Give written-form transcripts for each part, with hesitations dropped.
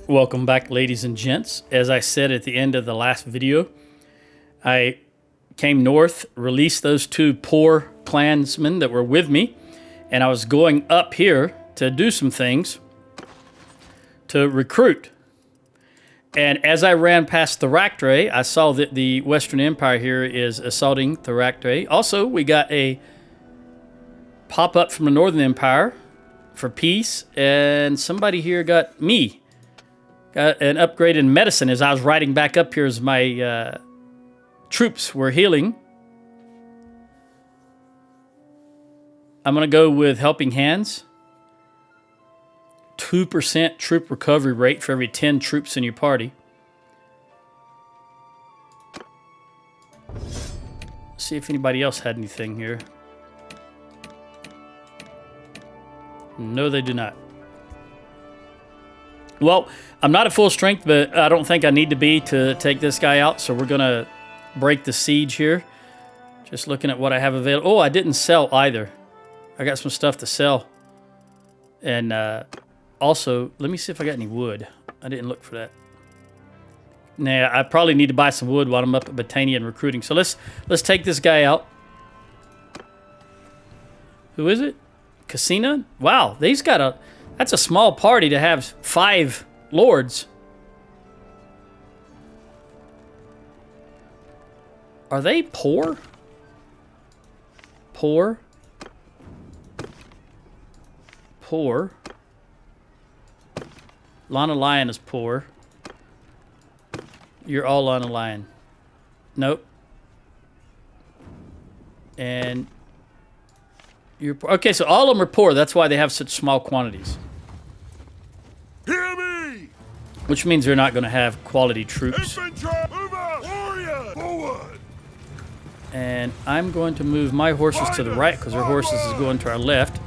Welcome back, ladies and gents. As I said at the end of the last video, I came north, released those two poor clansmen that were with me, and I was going up here to do some things to recruit. And as I ran past Thoractre, I saw that the Western Empire here is assaulting Thoractre. Also, we got a pop-up from the Northern Empire for peace, and somebody here got me. Got an upgrade in medicine as I was riding back up here as my troops were healing. I'm going to go with Helping Hands. 2% troop recovery rate for every 10 troops in your party. See if anybody else had anything here. No, they do not. Well, I'm not at full strength, but I don't think I need to be to take this guy out, so we're going to break the siege here. Just looking at what I have available. Oh, I didn't sell either. I got some stuff to sell. And also, let me see if I got any wood. I didn't look for that. Nah, I probably need to buy some wood while I'm up at Battania and recruiting. So let's take this guy out. Who is it? Casina? Wow, he's got a... That's a small party to have 5 lords. Are they poor? Poor. Poor. Lana Lion is poor. You're all Lana Lion. Nope. And you're poor. Okay, so all of them are poor. That's why they have such small quantities. Hear me! Which means they're not going to have quality troops. Infantry! Move out! Warrior! Forward! And I'm going to move my horses to the right because their horses is going to our left.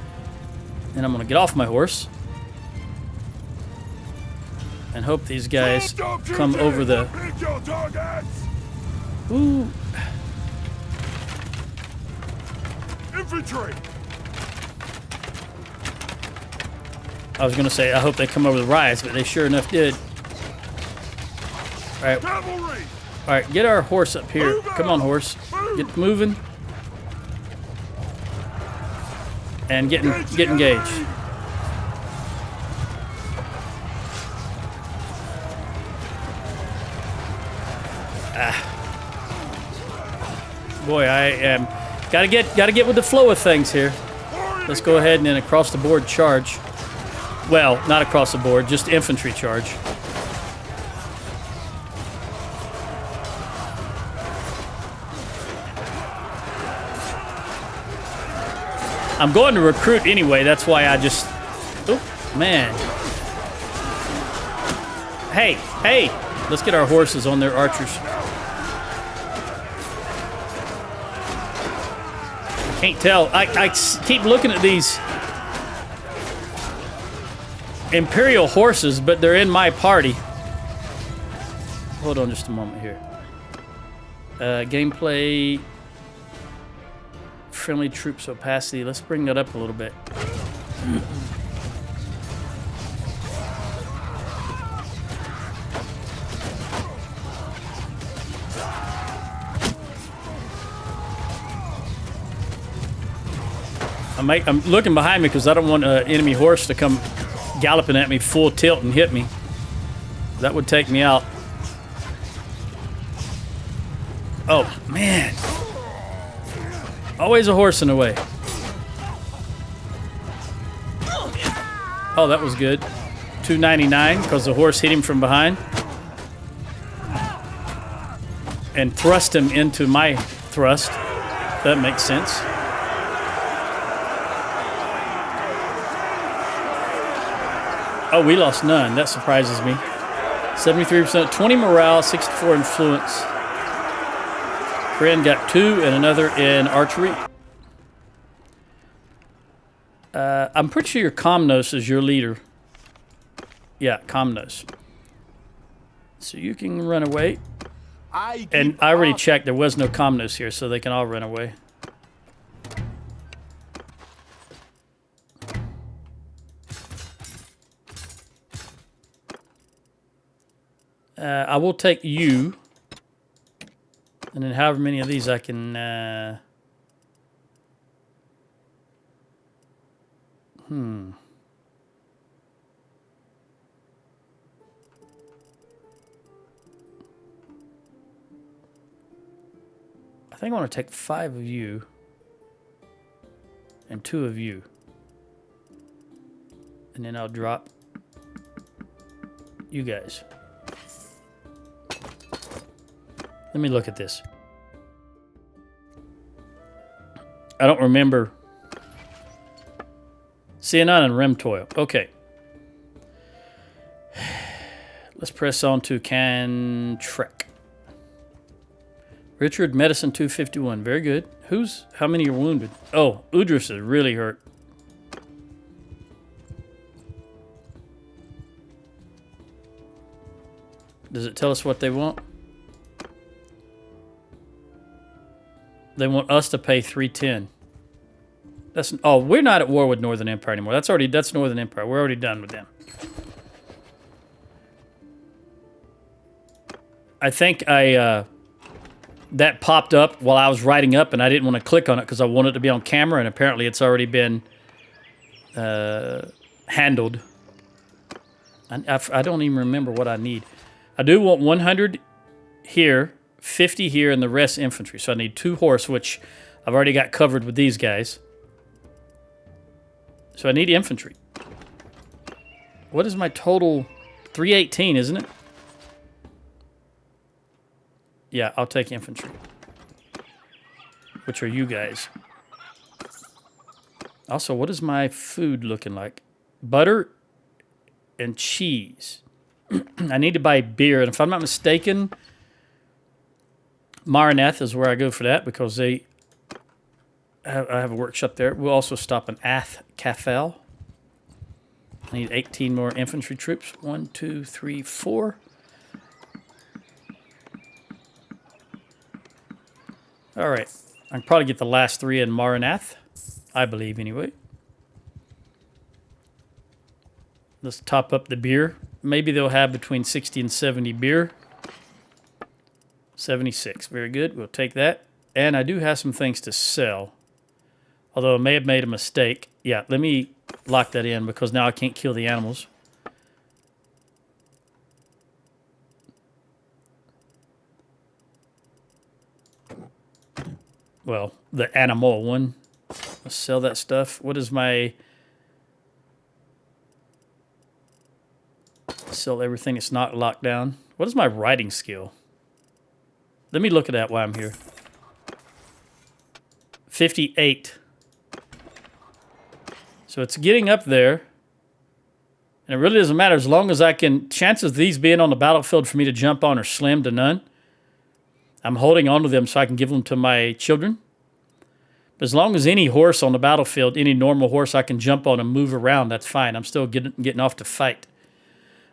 And I'm going to get off my horse. And hope these guys come over the... Ooh. Infantry! I was going to say, I hope they come over the rise, but they sure enough did. All right. Cavalry! All right, get our horse up here. Come on, horse. Get moving. And get engaged. Boy, I am gotta get with the flow of things here. Let's go ahead and then across the board charge. Well, not across the board, just infantry charge. I'm going to recruit anyway, that's why I just... Oh, man. Hey, let's get our horses on their archers. I can't tell. I keep looking at these Imperial horses, but they're in my party. Hold on just a moment here. Gameplay... Friendly troops opacity. Let's bring that up a little bit. I'm looking behind me because I don't want an enemy horse to come galloping at me full tilt and hit me. That would take me out. Oh, man. Always a horse in the way. Oh, that was good. 299 because the horse hit him from behind. And thrust him into my thrust. That makes sense. Oh, we lost none. That surprises me. 73%, 20 morale, 64 influence. Korean got 2 and another in archery. I'm pretty sure your Comnos is your leader. Yeah, Comnos. So you can run away. And I already checked, there was no Comnos here, so they can all run away. I will take you. And then however many of these I can... I think I want to take 5 of you. And 2 of you. And then I'll drop you guys. Let me look at this. I don't remember. Cyanide and Remtoil. Okay. Let's press on to Cantrek. Richard, medicine 251. Very good. How many are wounded? Oh, Udris is really hurt. Does it tell us what they want? They want us to pay 310. We're not at war with Northern Empire anymore. That's Northern Empire. We're already done with them. I think that popped up while I was writing up, and I didn't want to click on it because I wanted it to be on camera, and apparently it's already been handled. I don't even remember what I need. I do want 100 here, 50 here, and the rest infantry. So I need 2 horse, which I've already got covered with these guys. So I need infantry. What is my total? 318, isn't it? Yeah, I'll take infantry. Which are you guys? Also, what is my food looking like? Butter and cheese. I need to buy beer, and if I'm not mistaken, Maraneth is where I go for that because I have a workshop there. We'll also stop in Ath Cafel. I need 18 more infantry troops. 1, 2, 3, 4. All right. I can probably get the last 3 in Maranath. I believe, anyway. Let's top up the beer. Maybe they'll have between 60 and 70 beer. 76. Very good. We'll take that. And I do have some things to sell. Although I may have made a mistake. Yeah, let me lock that in because now I can't kill the animals. Well, the animal one. Let's sell that stuff. What is my... Sell everything that's not locked down. What is my writing skill? Let me look at that while I'm here. 58. So it's getting up there. And it really doesn't matter as long as I can... Chances of these being on the battlefield for me to jump on are slim to none. I'm holding on to them so I can give them to my children. But as long as any horse on the battlefield, any normal horse I can jump on and move around, that's fine. I'm still getting off to fight.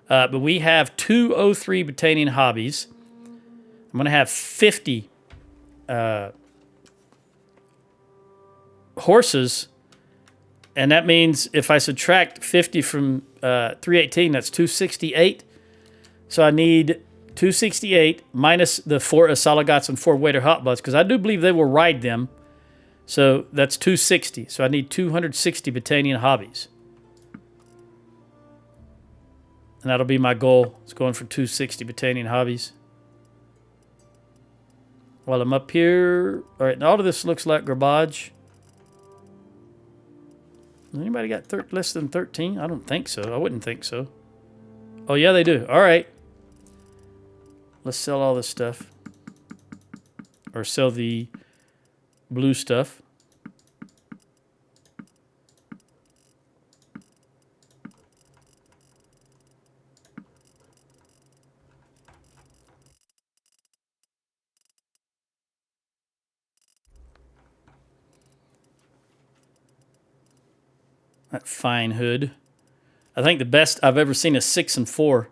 But we have 203 Battanian hobbies. I'm going to have 50 horses. And that means if I subtract 50 from 318, that's 268. So I need 268 minus the 4 Asalagots and 4 Waiter Hotbloods, because I do believe they will ride them. So that's 260. So I need 260 Battanian hobbies. And that'll be my goal. It's going for 260 Battanian hobbies. While I'm up here... All right, all of this looks like garbage. Has anybody got less than 13? I don't think so. I wouldn't think so. Oh, yeah, they do. All right. Let's sell all this stuff. Or sell the blue stuff. That fine hood. I think the best I've ever seen is 6 and 4.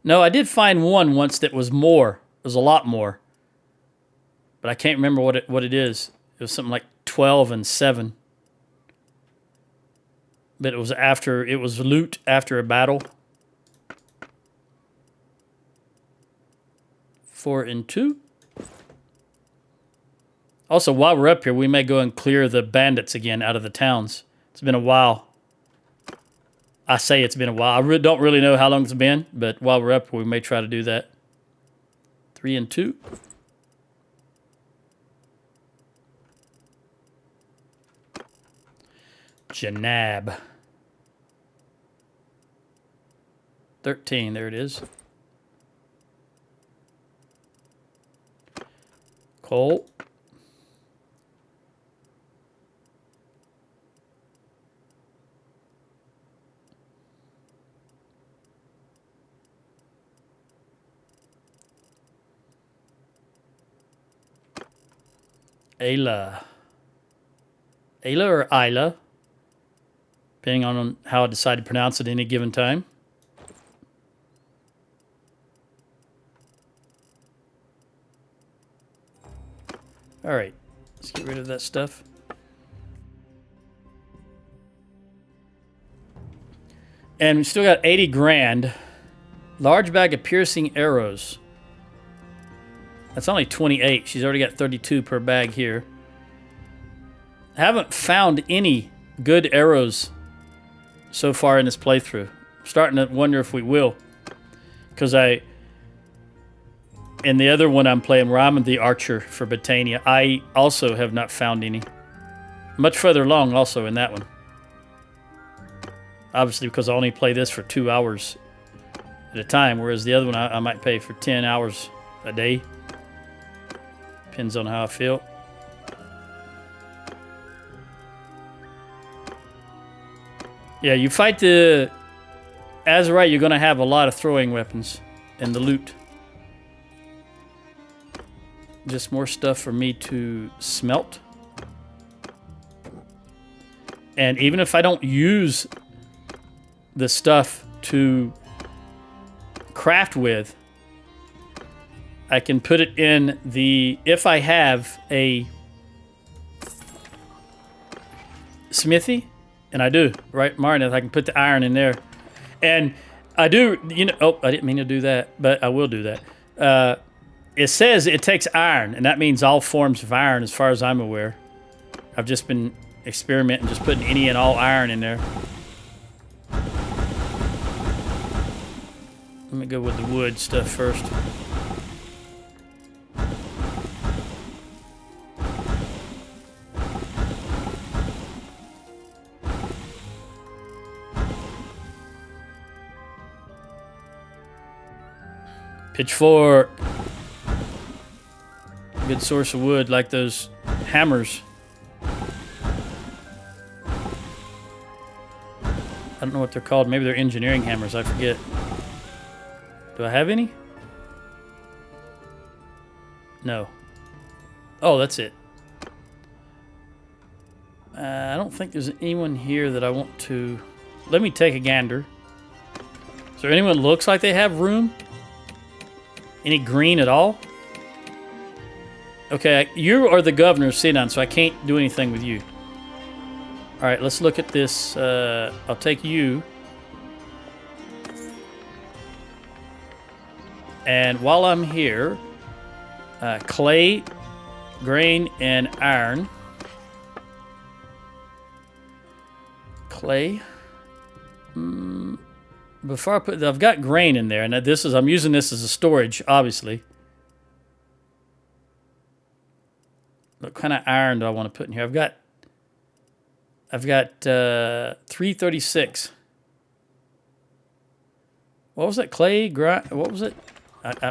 No, I did find one once that was more. It was a lot more. but I can't remember what it is. It was something like 12 and 7. But it was loot after a battle. 4 and 2. Also, while we're up here, we may go and clear the bandits again out of the towns. It's been a while. I say it's been a while. I don't really know how long it's been, but while we're up, we may try to do that. 3 and 2. Janab. 13, there it is. Coal. Ayla. Ayla or Isla, depending on how I decide to pronounce it at any given time. All right, let's get rid of that stuff. And we still got 80 grand. Large bag of piercing arrows. That's only 28. She's already got 32 per bag here. I haven't found any good arrows so far in this playthrough. I'm starting to wonder if we will. Because in the other one I'm playing, where I'm the archer for Battania, I also have not found any. Much further along also in that one. Obviously because I only play this for 2 hours at a time, whereas the other one I might pay for 10 hours a day. Depends on how I feel. Yeah, you fight the Azerite, you're going to have a lot of throwing weapons and the loot. Just more stuff for me to smelt. And even if I don't use the stuff to craft with, I can put it in the... If I have a smithy, and I do, right, Martin, I can put the iron in there. And I do, you know... Oh, I didn't mean to do that, but I will do that. It says it takes iron, and that means all forms of iron as far as I'm aware. I've just been experimenting, just putting any and all iron in there. Let me go with the wood stuff first. Pitchfork. Good source of wood, like those hammers. I don't know what they're called. Maybe they're engineering hammers. I forget. Do I have any? No. Oh, that's it. I don't think there's anyone here that I want to... Let me take a gander. Is there anyone that looks like they have room? Any green at all? Okay, you are the governor of Sinan, so I can't do anything with you. Alright, let's look at this. I'll take you. And while I'm here, clay, grain, and iron. Clay. Before I put, I've got grain in there, and I'm using this as a storage, obviously. What kind of iron do I want to put in here? I've got 336. What was that? Clay, what was it?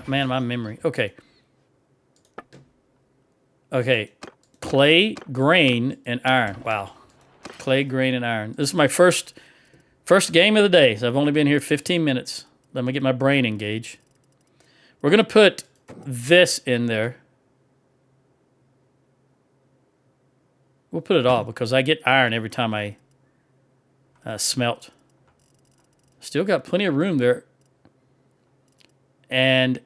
Man, my memory. Okay. Okay. Clay, grain, and iron. Wow. Clay, grain, and iron. This is my first game of the day. So I've only been here 15 minutes. Let me get my brain engaged. We're going to put this in there. We'll put it all because I get iron every time I smelt. Still got plenty of room there. And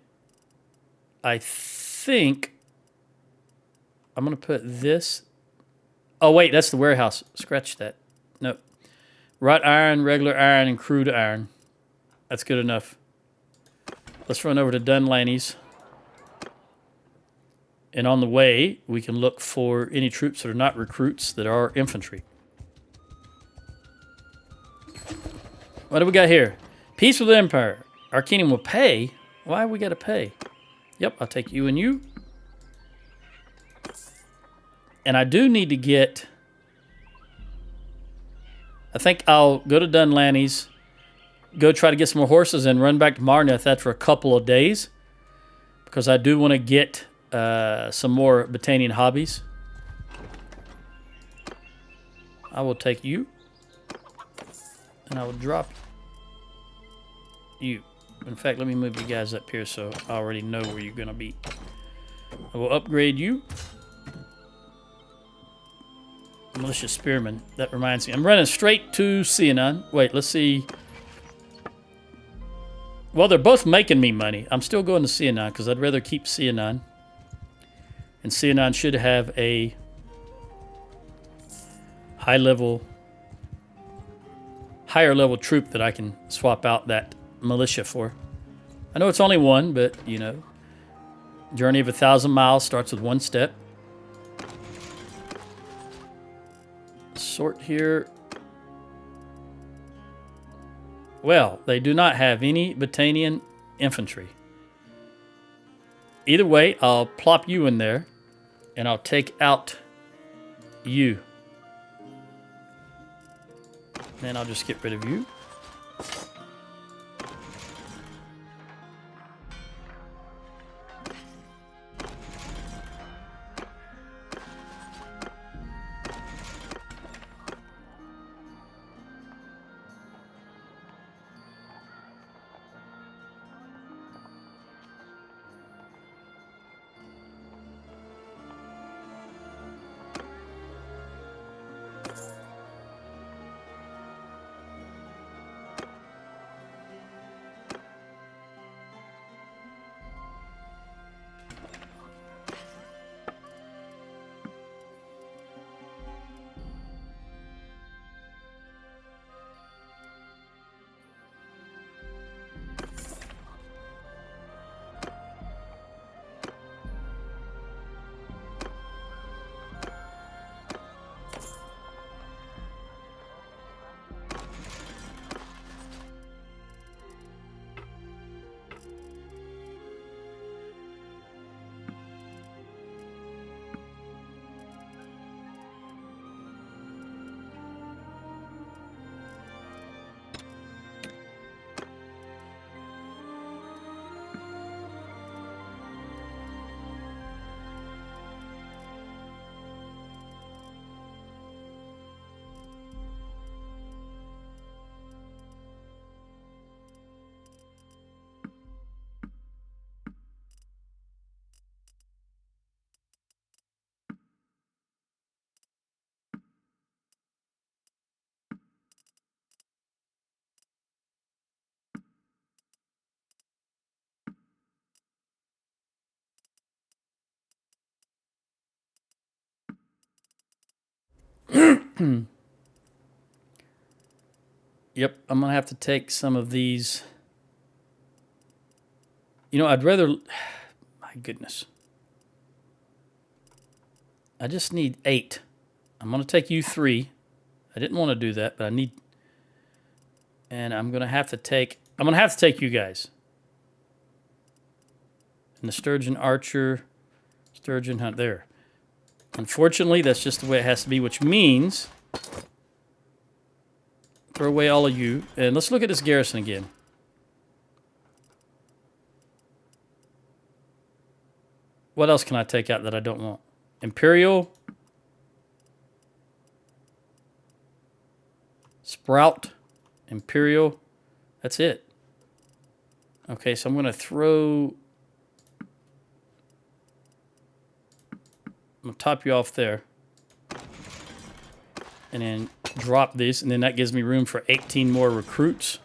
I think I'm going to put this. Oh, wait, that's the warehouse. Scratch that. Nope. Wrought iron, regular iron, and crude iron. That's good enough. Let's run over to Dunlaney's. And on the way, we can look for any troops that are not recruits that are infantry. What do we got here? Peace with the Empire. Our kingdom will pay. Why we got to pay? Yep, I'll take you and you. And I do need to get... I think I'll go to Dunlaney's, go try to get some more horses, and run back to Marneth after a couple of days. Because I do want to get some more Battanian hobbies. I will take you. And I will drop you. In fact, let me move you guys up here so I already know where you're going to be. I will upgrade you. Militia Spearman. That reminds me. I'm running straight to Cianon. Wait, let's see. Well, they're both making me money. I'm still going to Cianon because I'd rather keep Cianon. And Cianon should have a higher level troop that I can swap out that militia for. I know it's only one, but, you know, journey of 1,000 miles starts with one step. Sort here. Well, they do not have any Battanian infantry. Either way, I'll plop you in there, and I'll take out you. Then I'll just get rid of you. Yep, I'm going to have to take some of these. You know, I'd rather... My goodness. I just need 8. I'm going to take you 3. I didn't want to do that, but I need... And I'm going to have to take... I'm going to have to take you guys. And the Sturgeon Archer, Sturgeon Hunt, there. Unfortunately, that's just the way it has to be, which means... Throw away all of you. And let's look at this garrison again. What else can I take out that I don't want? Imperial. Sprout. Imperial. That's it. Okay, so I'm going to throw... I'm going to top you off there. And then drop this, and then that gives me room for 18 more recruits.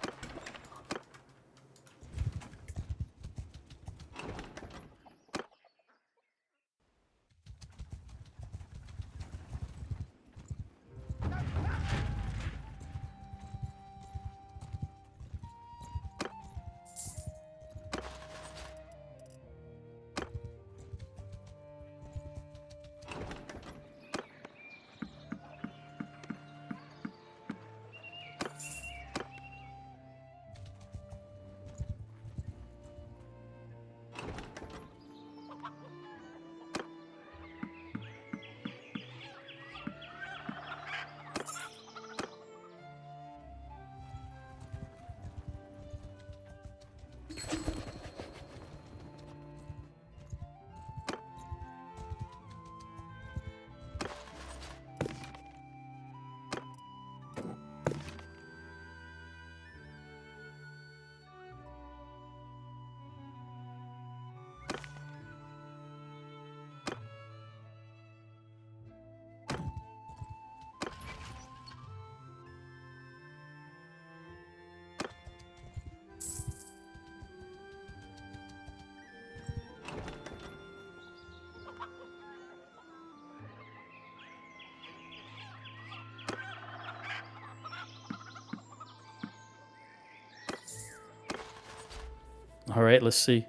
All right, let's see.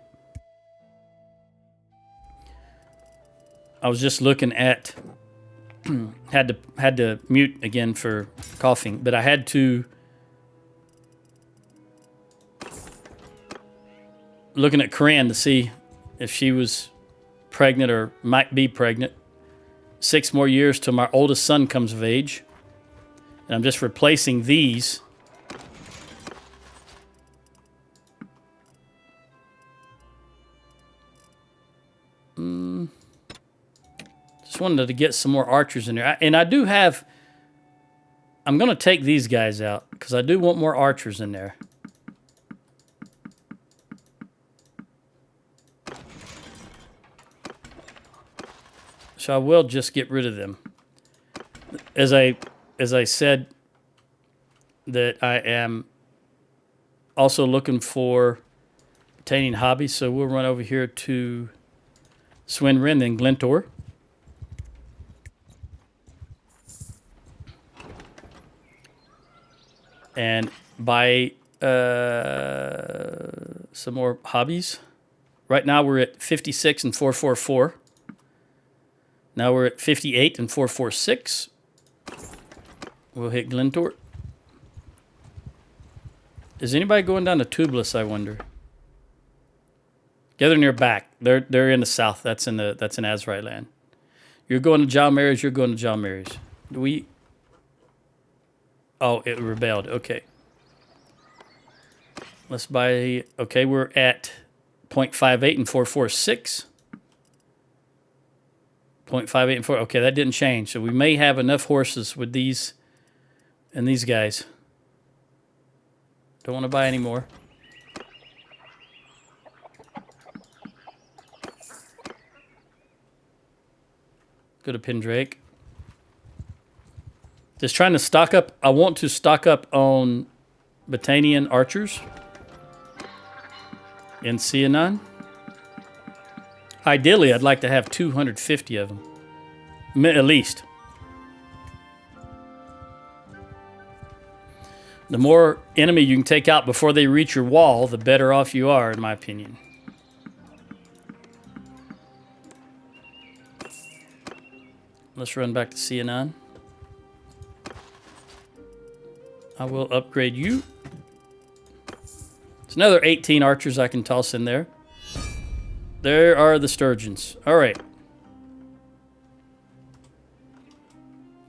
I was just looking at had to mute again for coughing, but I had to looking at Corinne to see if she was pregnant or might be pregnant. 6 more years till my oldest son comes of age. And I'm just replacing these. Just wanted to get some more archers in there. And I do have... I'm going to take these guys out because I do want more archers in there. So I will just get rid of them. As I said, that I am also looking for obtaining hobbies, so we'll run over here to Swinrin and Glentor. And buy some more hobbies. Right now we're at 56 and 444. Now we're at 58 and 446. We'll hit Glentor. Is anybody going down to Tubeless, I wonder? Gather near back. They're in the south. That's in Azrai land. You're going to Jalmary's, you're going to Jalmary's. Do we... Oh, it rebelled. Okay. Let's buy... Okay, we're at 0.58 and 446. 0.58 and 4. Okay, that didn't change. So we may have enough horses with these and these guys. Don't want to buy any more. Go to Pendrake. Just trying to stock up. I want to stock up on Battanian archers in Sianan. Ideally, I'd like to have 250 of them, at least. The more enemy you can take out before they reach your wall, the better off you are, in my opinion. Let's run back to Sianan. I will upgrade you. It's another 18 archers I can toss in there. There are the sturgeons. All right.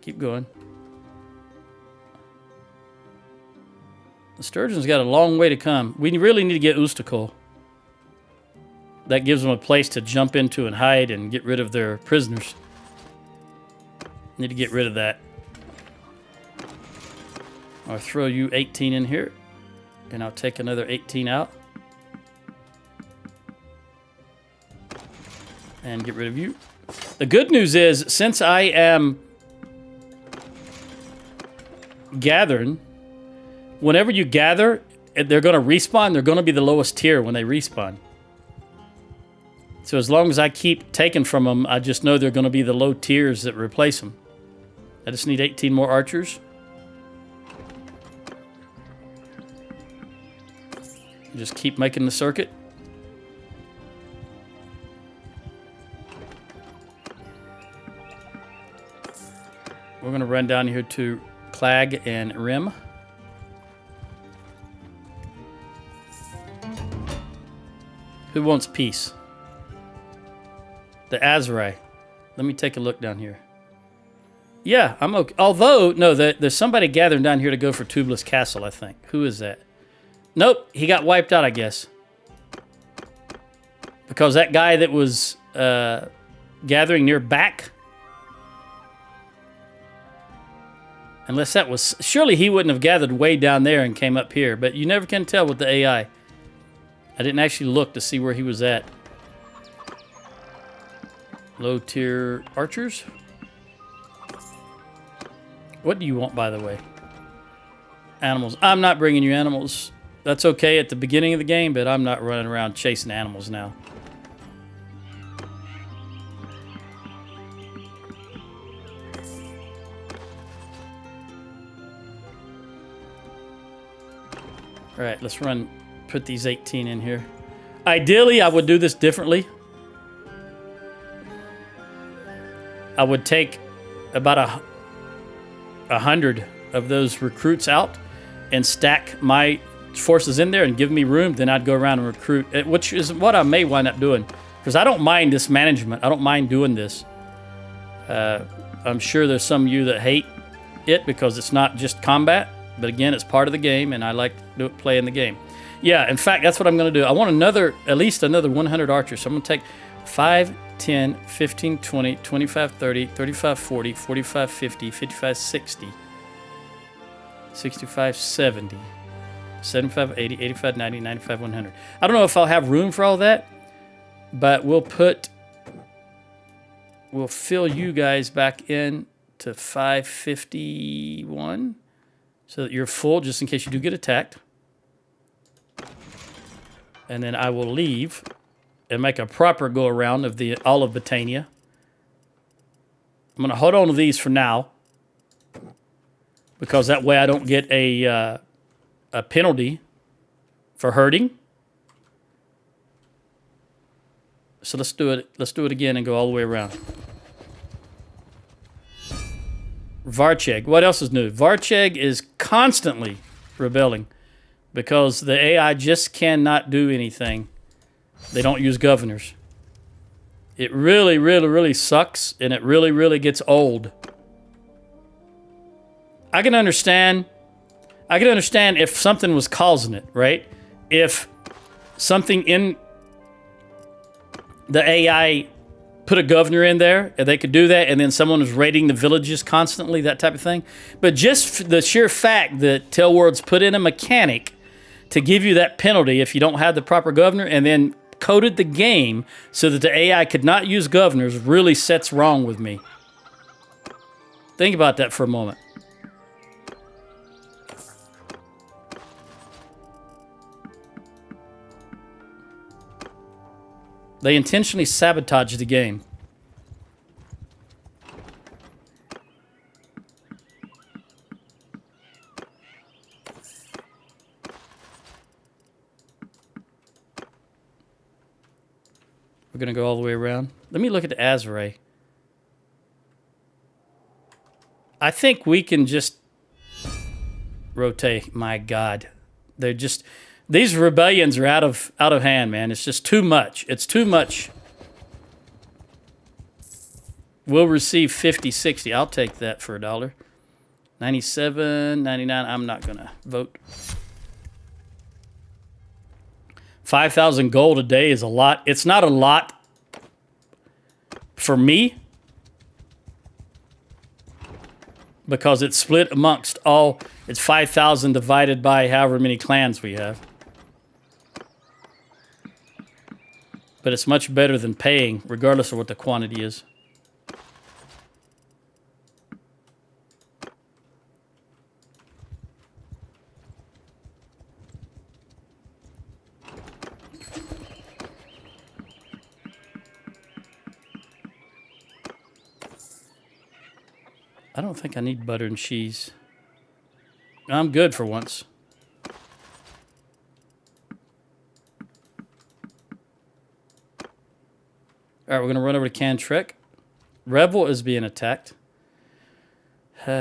Keep going. The sturgeons got a long way to come. We really need to get Ustakol. That gives them a place to jump into and hide and get rid of their prisoners. Need to get rid of that. I'll throw you 18 in here. And I'll take another 18 out. And get rid of you. The good news is, since I am gathering, whenever you gather, they're going to respawn. They're going to be the lowest tier when they respawn. So as long as I keep taking from them, I just know they're going to be the low tiers that replace them. I just need 18 more archers. Just keep making the circuit. We're going to run down here to Clag and Rim. Who wants peace? The Azrai. Let me take a look down here. Yeah, I'm okay. Although, no, there's somebody gathering down here to go for Tubeless Castle, I think. Who is that? Nope, he got wiped out, I guess. Because that guy that was gathering near back... Unless that was... Surely he wouldn't have gathered way down there and came up here. But you never can tell with the AI. I didn't actually look to see where he was at. Low tier archers. What do you want, by the way? Animals. I'm not bringing you animals. That's okay at the beginning of the game, but I'm not running around chasing animals now. All right, let's put these 18 in here. Ideally, I would do this differently. I would take about 100 of those recruits out and stack my forces in there and give me room. Then I'd go around and recruit, which is what I may wind up doing. Because I don't mind this management. I don't mind doing this. I'm sure there's some of you that hate it because it's not just combat. But again, it's part of the game, and I like to play in the game. Yeah, in fact, that's what I'm going to do. I want at least another 100 archers. So I'm going to take 5, 10, 15, 20, 25, 30, 35, 40, 45, 50, 55, 60, 65, 70, 75, 80, 85, 90, 95, 100. I don't know if I'll have room for all that, but we'll fill you guys back in to 551 so that you're full just in case you do get attacked. And then I will leave and make a proper go around of all of Battania. I'm going to hold on to these for now because that way I don't get a penalty for hurting. So let's do it. Let's do it again and go all the way around. Varcheg. What else is new? Varcheg is constantly rebelling because the AI just cannot do anything. They don't use governors. It really, really, really sucks, and it really, really gets old. I can understand if something was causing it, right? If something in the AI put a governor in there, and they could do that, and then someone was raiding the villages constantly, that type of thing. But just the sheer fact that Tailworld's put in a mechanic to give you that penalty if you don't have the proper governor, and then coded the game so that the AI could not use governors really sets wrong with me. Think about that for a moment. They intentionally sabotage the game. We're going to go all the way around. Let me look at the Azray. I think we can just rotate. My God. They're just... These rebellions are out of hand, man. It's just too much. It's too much. We'll receive 50, 60. I'll take that for $1. 97, 99. I'm not going to vote. 5,000 gold a day is a lot. It's not a lot for me because it's split amongst all. It's 5,000 divided by however many clans we have. But it's much better than paying, regardless of what the quantity is. I don't think I need butter and cheese. I'm good for once. All right, we're going to run over to Cantrek. Rebel is being attacked. What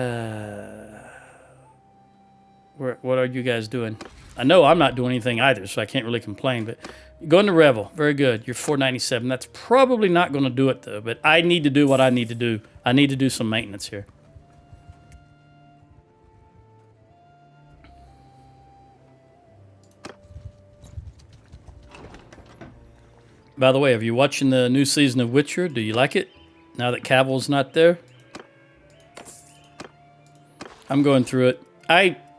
are you guys doing? I know I'm not doing anything either, so I can't really complain. But go into Rebel. Very good. You're 497. That's probably not going to do it, though. But I need to do what I need to do. I need to do some maintenance here. By the way, are you watching the new season of Witcher? Do you like it? Now that Cavill's not there? I'm going through it.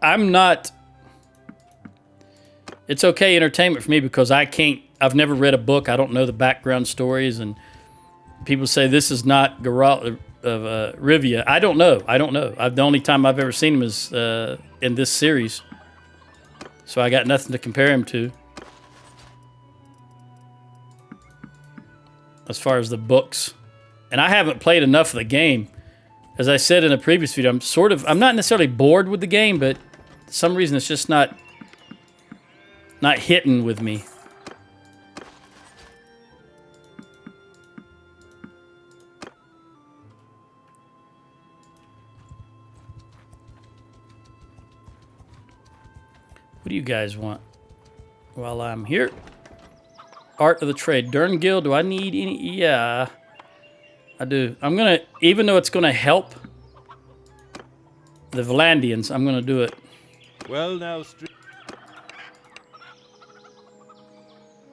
I'm not... It's okay entertainment for me because I've never read a book. I don't know the background stories, and people say this is not Geralt of Rivia. I don't know. The only time I've ever seen him is in this series. So I got nothing to compare him to. As far as the books. And I haven't played enough of the game. As I said in a previous video, I'm not necessarily bored with the game, but for some reason it's just not hitting with me. do you guys want while I'm here? Art of the trade. Dern Guild, do I need any? Yeah, I do. I'm going to, even though it's going to help the Valandians, I'm going to do it. Well, now,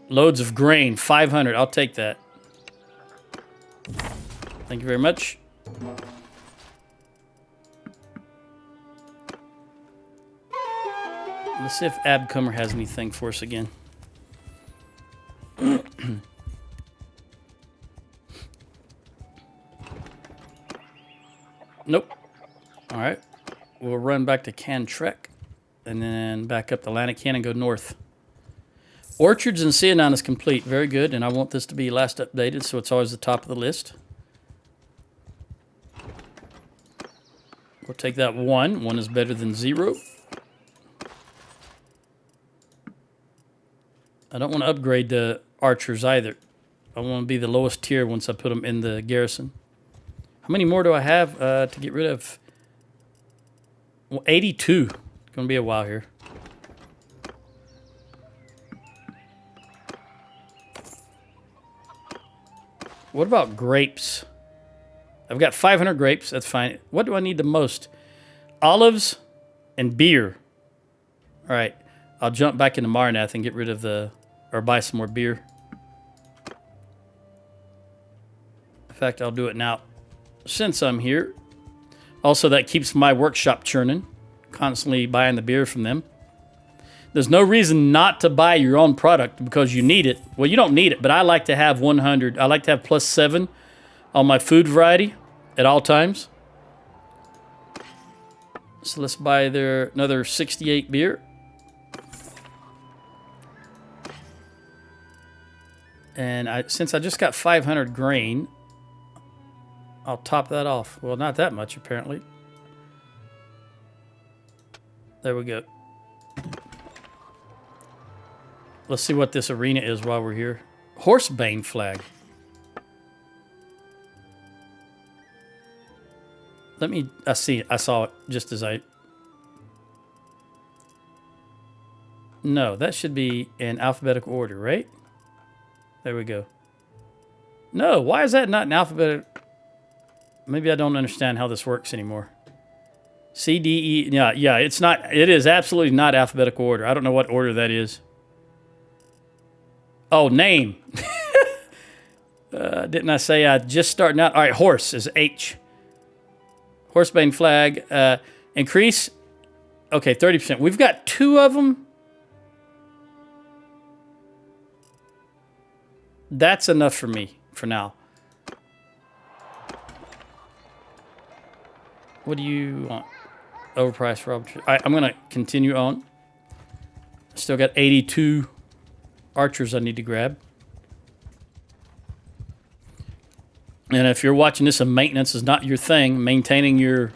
Loads of grain, 500. I'll take that. Thank you very much. Let's see if Abcomer has anything for us again. Nope. All right. We'll run back to Cantrek and then back up to Lanacan and go north. Orchards and Cianon is complete. Very good. And I want this to be last updated, so it's always the top of the list. We'll take that 1. 1 is better than 0. I don't want to upgrade the archers either. I want to be the lowest tier once I put them in the garrison. How many more do I have to get rid of? Well, 82. It's going to be a while here. What about grapes? I've got 500 grapes. That's fine. What do I need the most? Olives and beer. All right. I'll jump back into Marnath and get rid of the... or buy some more beer. In fact, I'll do it now since I'm here. Also, that keeps my workshop churning. Constantly buying the beer from them. There's no reason not to buy your own product because you need it. Well, you don't need it, but I like to have 100. I like to have +7 on my food variety at all times. So let's buy another 68 beer. And since I just got 500 grain, I'll top that off. Well, not that much, apparently. There we go. Let's see what this arena is while we're here. Horsebane flag. I saw it just as I... No, that should be in alphabetical order, right? There we go. No, why is that not in alphabetical? Maybe I don't understand how this works anymore. C, D, E, yeah, it's not, it is absolutely not alphabetical order. I don't know what order that is. Oh, name. Didn't I say I just starting out? All right, horse is H. Horsebane flag. Increase. Okay, 30%. We've got 2 of them. That's enough for me for now. What do you want? Overpriced for arbitrary. I'm going to continue on. Still got 82 archers I need to grab. And if you're watching this and maintenance is not your thing, maintaining your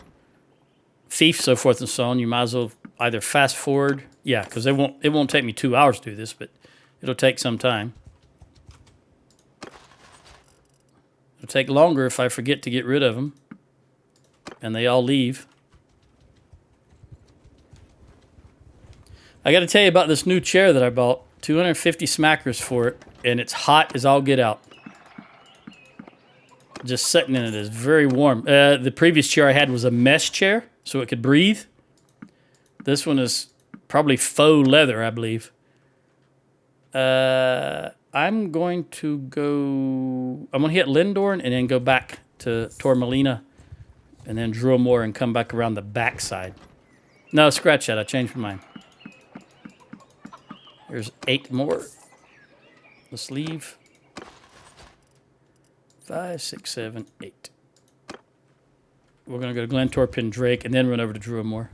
fief, so forth and so on, you might as well either fast forward. Yeah, because it won't take me 2 hours to do this, but it'll take some time. It'll take longer if I forget to get rid of them. And they all leave. I got to tell you about this new chair that I bought. 250 smackers for it. And it's hot as all get out. Just sitting in it is very warm. The previous chair I had was a mesh chair, so it could breathe. This one is probably faux leather, I believe. I'm going to hit Lindorn and then go back to Tormalina and then Druamore and come back around the backside. No, scratch that. I changed my mind. There's 8 more. Let's leave. 5, 6, 7, 8. We're going to go to Glentorp and Drake and then run over to Druamore.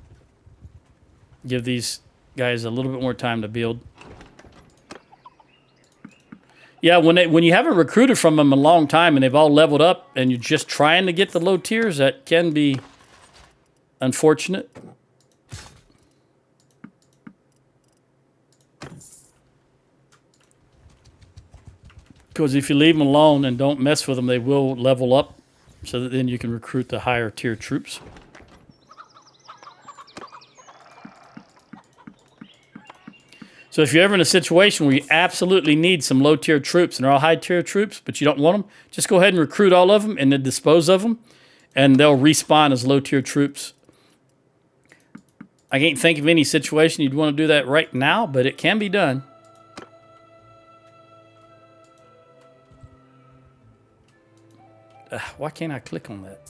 Give these guys a little bit more time to build. Yeah, when you haven't recruited from them a long time and they've all leveled up and you're just trying to get the low tiers, that can be unfortunate. Because if you leave them alone and don't mess with them, they will level up so that then you can recruit the higher tier troops. So if you're ever in a situation where you absolutely need some low-tier troops and they're all high-tier troops, but you don't want them, just go ahead and recruit all of them and then dispose of them, and they'll respawn as low-tier troops. I can't think of any situation you'd want to do that right now, but it can be done. Why can't I click on that?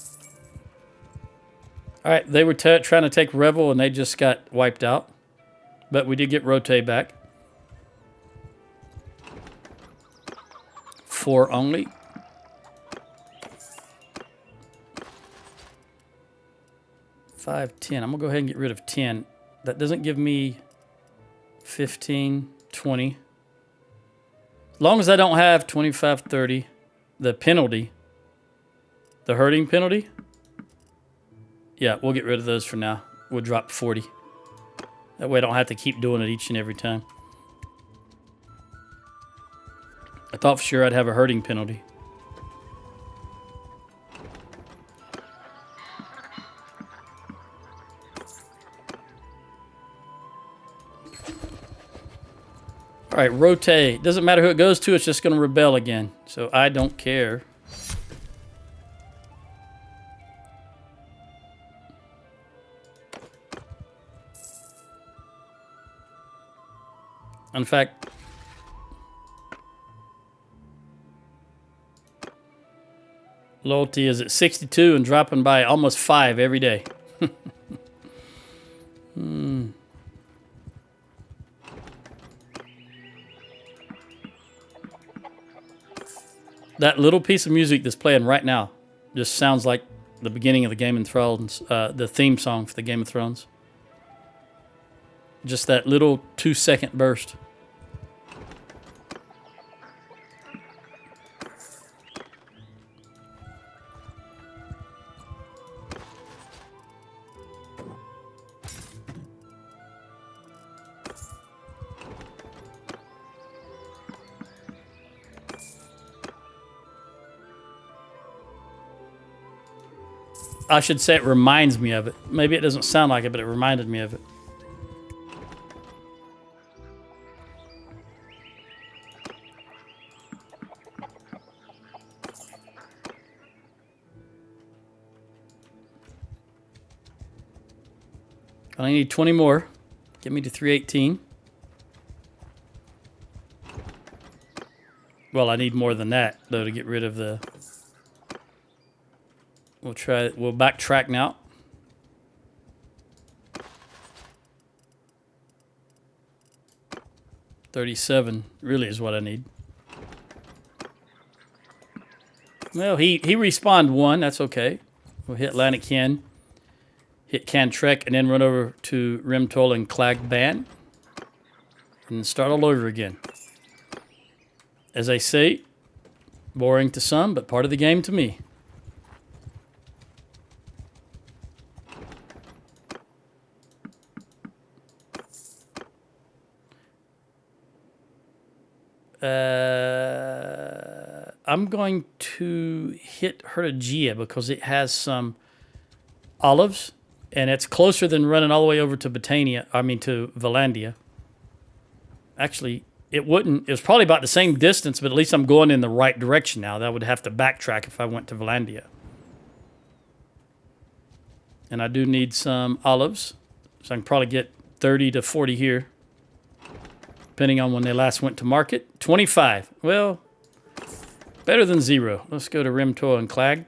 All right, they were trying to take Revel, and they just got wiped out. But we did get Rote back. 4 only. Five, 10. I'm going to go ahead and get rid of 10. That doesn't give me 15, 20. As long as I don't have 25, 30, the penalty, the hurting penalty, yeah, we'll get rid of those for now. We'll drop 40. That way I don't have to keep doing it each and every time. I thought for sure I'd have a hurting penalty. All right, rotate. Doesn't matter who it goes to, it's just going to rebel again. So I don't care. In fact, loyalty is at 62 and dropping by almost 5 every day. That little piece of music that's playing right now just sounds like the beginning of the Game of Thrones, the theme song for the Game of Thrones. Just that little 2-second burst. I should say it reminds me of it. Maybe it doesn't sound like it, but it reminded me of it. I need 20 more. Get me to 318. Well, I need more than that, though, to get rid of the... We'll backtrack now. $37 really is what I need. Well, he respawned 1. That's okay. We'll hit Lanniken, hit Cantrek, and then run over to Rimtol and Clagban, and start all over again. As I say, boring to some, but part of the game to me. I'm going to hit Hertagia because it has some olives, and it's closer than running all the way over to Battania. I mean, to Valandia. Actually, it wouldn't. It was probably about the same distance, but at least I'm going in the right direction now. That would have to backtrack if I went to Valandia. And I do need some olives, so I can probably get 30 to 40 here, depending on when they last went to market. 25. Well, better than 0. Let's go to Rimtor and Clag.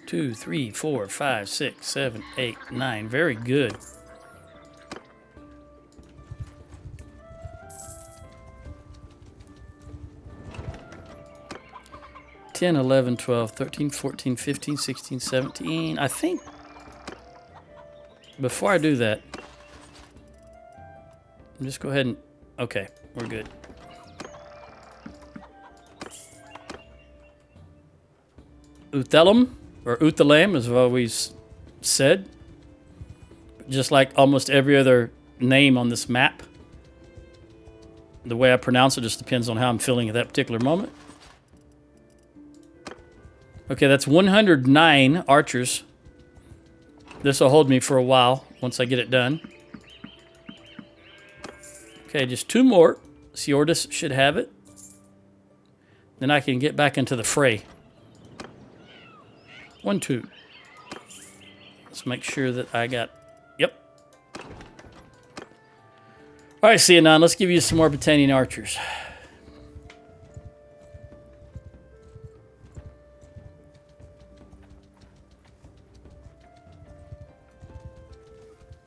Two, 3, 4, 5, 6, 7, 8, 9. Very good. $10, $11, $12, $13, $14, $15, $16, $17. I think before I do that, just go ahead and... Okay, we're good. Uthelum, or Uthalam, as I've always said. Just like almost every other name on this map, the way I pronounce it just depends on how I'm feeling at that particular moment. Okay, that's 109 archers. This will hold me for a while once I get it done. Okay, just 2 more. Siordis should have it. Then I can get back into the fray. 1, 2. Let's make sure that I got... Yep. All right, Sianan, let's give you some more Battanian archers.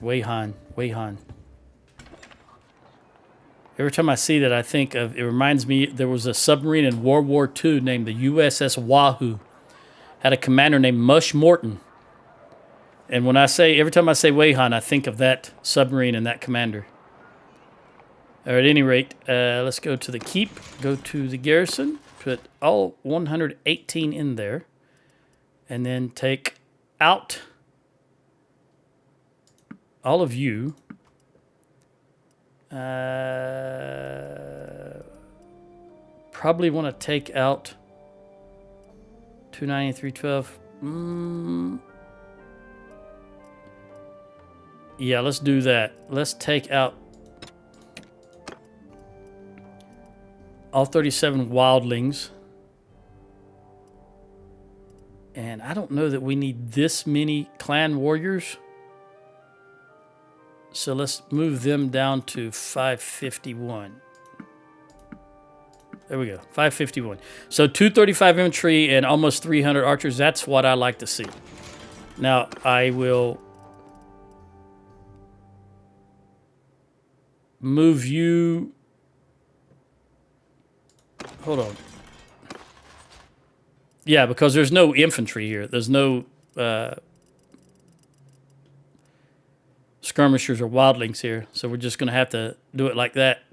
Wayhan. Every time I see that, I think of... It reminds me, there was a submarine in World War II named the USS Wahoo. Had a commander named Mush Morton. And when I say... Every time I say Wayhan, I think of that submarine and that commander. Or at any rate, let's go to the keep. Go to the garrison. Put all 118 in there. And then take out... all of you, probably want to take out 290, 312. Yeah, let's do that. Let's take out all 37 wildlings. And I don't know that we need this many clan warriors. So let's move them down to 551. There we go, 551. So 235 infantry and almost 300 archers. That's what I like to see. Now I will move you. Hold on. Yeah, because there's no infantry here. There's no... skirmishers or wildlings here, so we're just going to have to do it like that.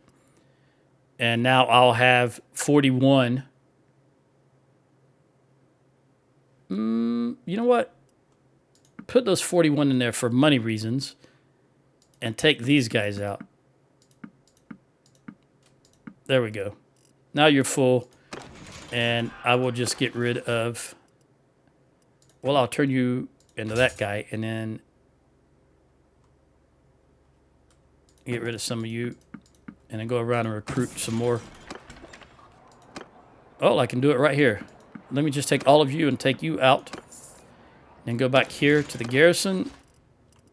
And now I'll have 41. You know what? Put those 41 in there for money reasons and take these guys out. There we go. Now you're full, and I will just get rid of... Well, I'll turn you into that guy, and then get rid of some of you, and then go around and recruit some more. Oh, I can do it right here. Let me just take all of you and take you out. Then go back here to the garrison.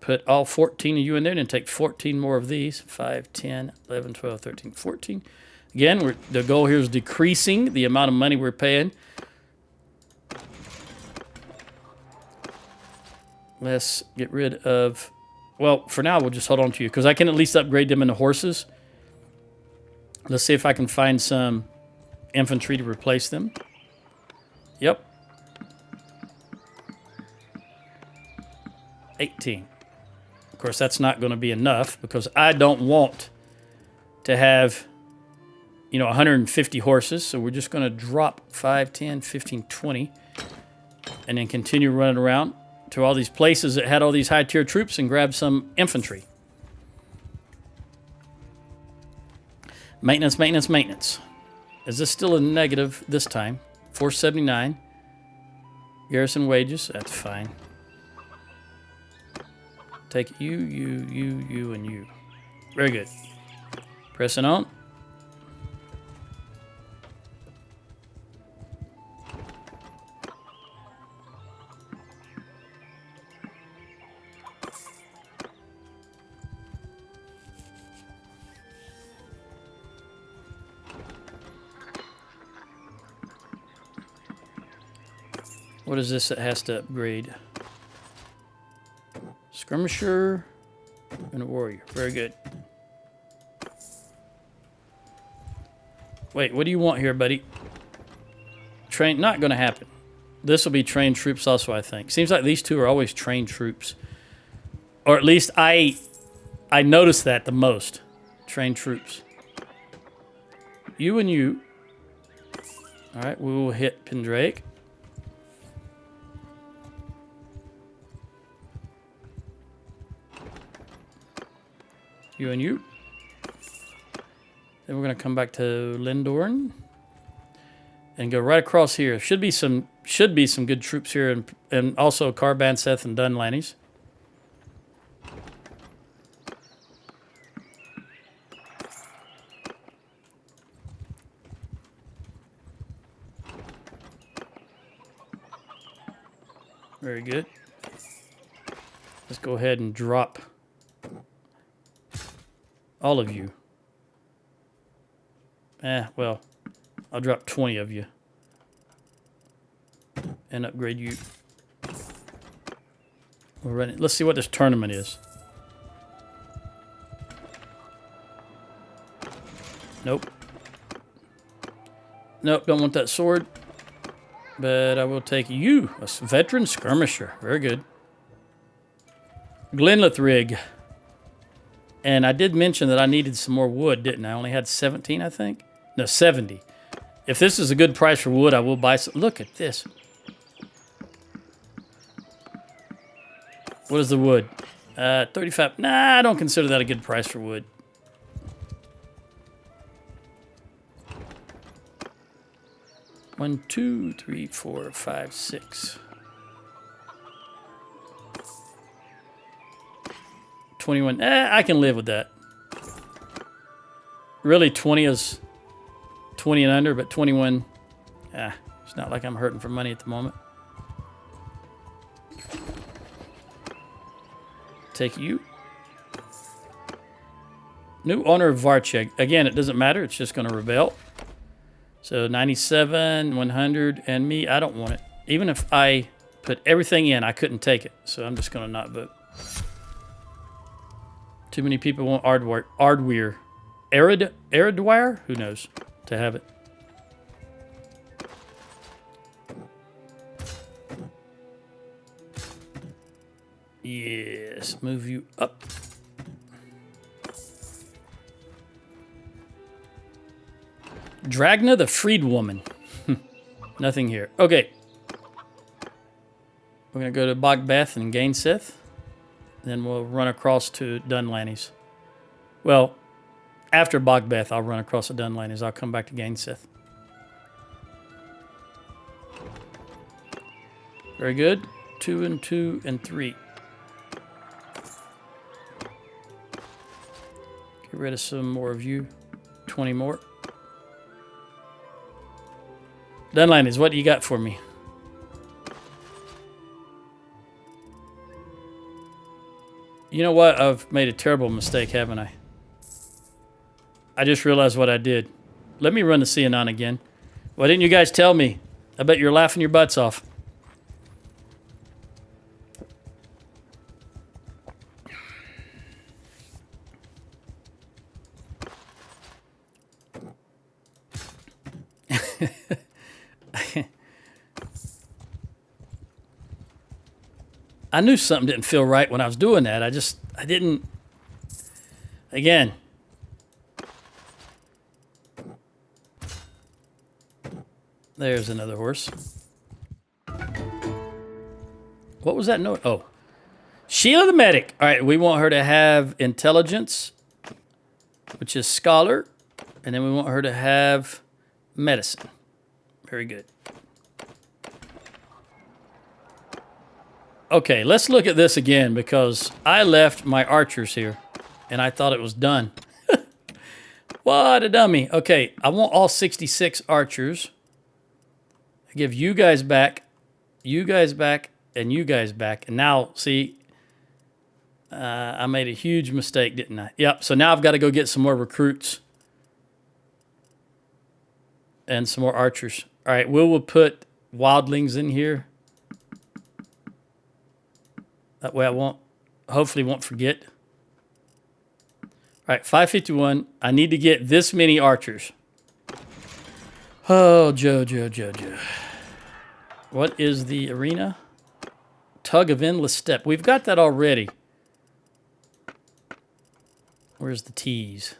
Put all 14 of you in there, and take 14 more of these. 5, 10, 11, 12, 13, 14. Again, the goal here is decreasing the amount of money we're paying. Let's get rid of... Well, for now, we'll just hold on to you, because I can at least upgrade them into horses. Let's see if I can find some infantry to replace them. Yep. 18. Of course, that's not going to be enough, because I don't want to have, 150 horses. So we're just going to drop 5, 10, 15, 20, and then continue running around to all these places that had all these high-tier troops and grab some infantry. Maintenance. Is this still a negative this time? 479. Garrison wages, that's fine. Take you, and you. Very good. Pressing on. What is this that has to upgrade? Skirmisher and a warrior. Very good. Wait, what do you want here, buddy? Train, not going to happen. This will be trained troops also, I think. Seems like these two are always trained troops. Or at least I notice that the most. Trained troops. You and you. All right, we will hit Pendrake. You and you. Then we're going to come back to Lindorn. and go right across here. Should be some good troops here, and also Carbanseth and Dunlannies. Very good. Let's go ahead and drop all of you. Well, I'll drop 20 of you and upgrade you. We're running. Let's see what this tournament is. Nope. Nope, don't want that sword. But I will take you, a veteran skirmisher. Very good. Glenlithrig. And I did mention that I needed some more wood, didn't I? I only had 17, I think. No, 70. If this is a good price for wood, I will buy some. Look at this. What is the wood? 35. Nah, I don't consider that a good price for wood. One, two, three, 4, 5, 6. 21. I can live with that. Really, 20 is 20 and under, but 21. It's not like I'm hurting for money at the moment. Take you. New owner of Varcheg. Again, it doesn't matter. It's just going to rebel. So 97, 100, and me, I don't want it. Even if I put everything in, I couldn't take it. So I'm just going to not vote. Too many people want Ardweir. Aridwire? Who knows? To have it. Yes, move you up. Dragna the Freedwoman. Nothing here. Okay. We're going to go to Bogbeth and Gainseth. Then we'll run across to Dunlannies. Well, after Bogbeth, I'll run across to Dunlannies. I'll come back to Gainseth. Very good. 2 and 2 and 3. Get rid of some more of you. 20 more. Dunlannies, what do you got for me? You know what? I've made a terrible mistake, haven't I? I just realized what I did. Let me run the CNN again. Why didn't you guys tell me? I bet you're laughing your butts off. I knew something didn't feel right when I was doing that. I didn't. Again. There's another horse. What was that note? Oh. Sheila the Medic. All right, we want her to have intelligence, which is scholar. And then we want her to have medicine. Very good. Okay, let's look at this again because I left my archers here and I thought it was done. What a dummy. Okay, I want all 66 archers. I give you guys back, and you guys back. And now, see, I made a huge mistake, didn't I? Yep, so now I've got to go get some more recruits and some more archers. All right, we'll put wildlings in here. That way I hopefully won't forget. All right, 551. I need to get this many archers. Oh, Joe. What is the arena? Tug of Endless Step. We've got that already. Where's the T's?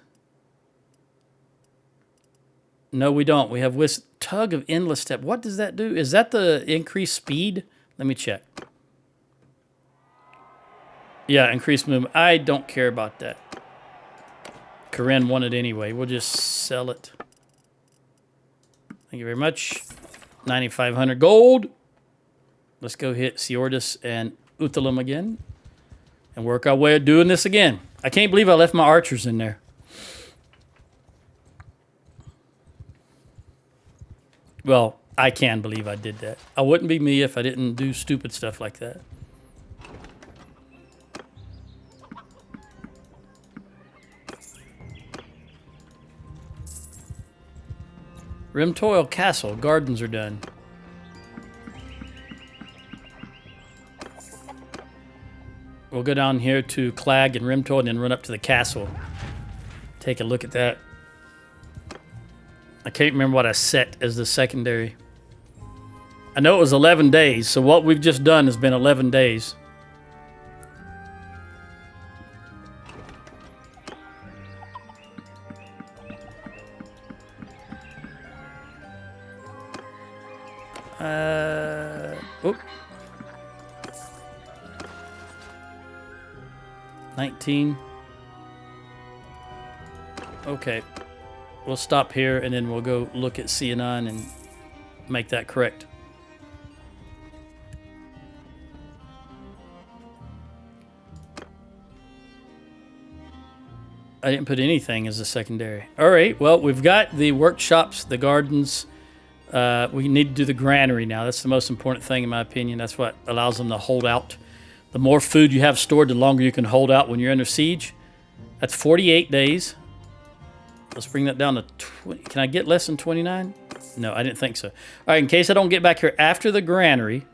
No, we don't. We have Tug of Endless Step. What does that do? Is that the increased speed? Let me check. Yeah, increased movement. I don't care about that. Corinne wanted anyway. We'll just sell it. Thank you very much. 9,500 gold. Let's go hit Siordis and Uthalam again and work our way of doing this again. I can't believe I left my archers in there. Well, I can believe I did that. I wouldn't be me if I didn't do stupid stuff like that. Rimtoil Castle. Gardens are done. We'll go down here to Clag and Rimtoil and then run up to the castle. Take a look at that. I can't remember what I set as the secondary. I know it was 11 days, so what we've just done has been 11 days. Oh. 19. Okay. We'll stop here and then we'll go look at Cianon and make that correct. I didn't put anything as a secondary. All right, well, we've got the workshops, the gardens. We need to do the granary now. That's the most important thing in my opinion. That's what allows them to hold out. The more food you have stored, the longer you can hold out when you're under siege. That's 48 days. Let's bring that down to 20. Can I get less than 29? No, I didn't think so. All right, in case I don't get back here after the granary,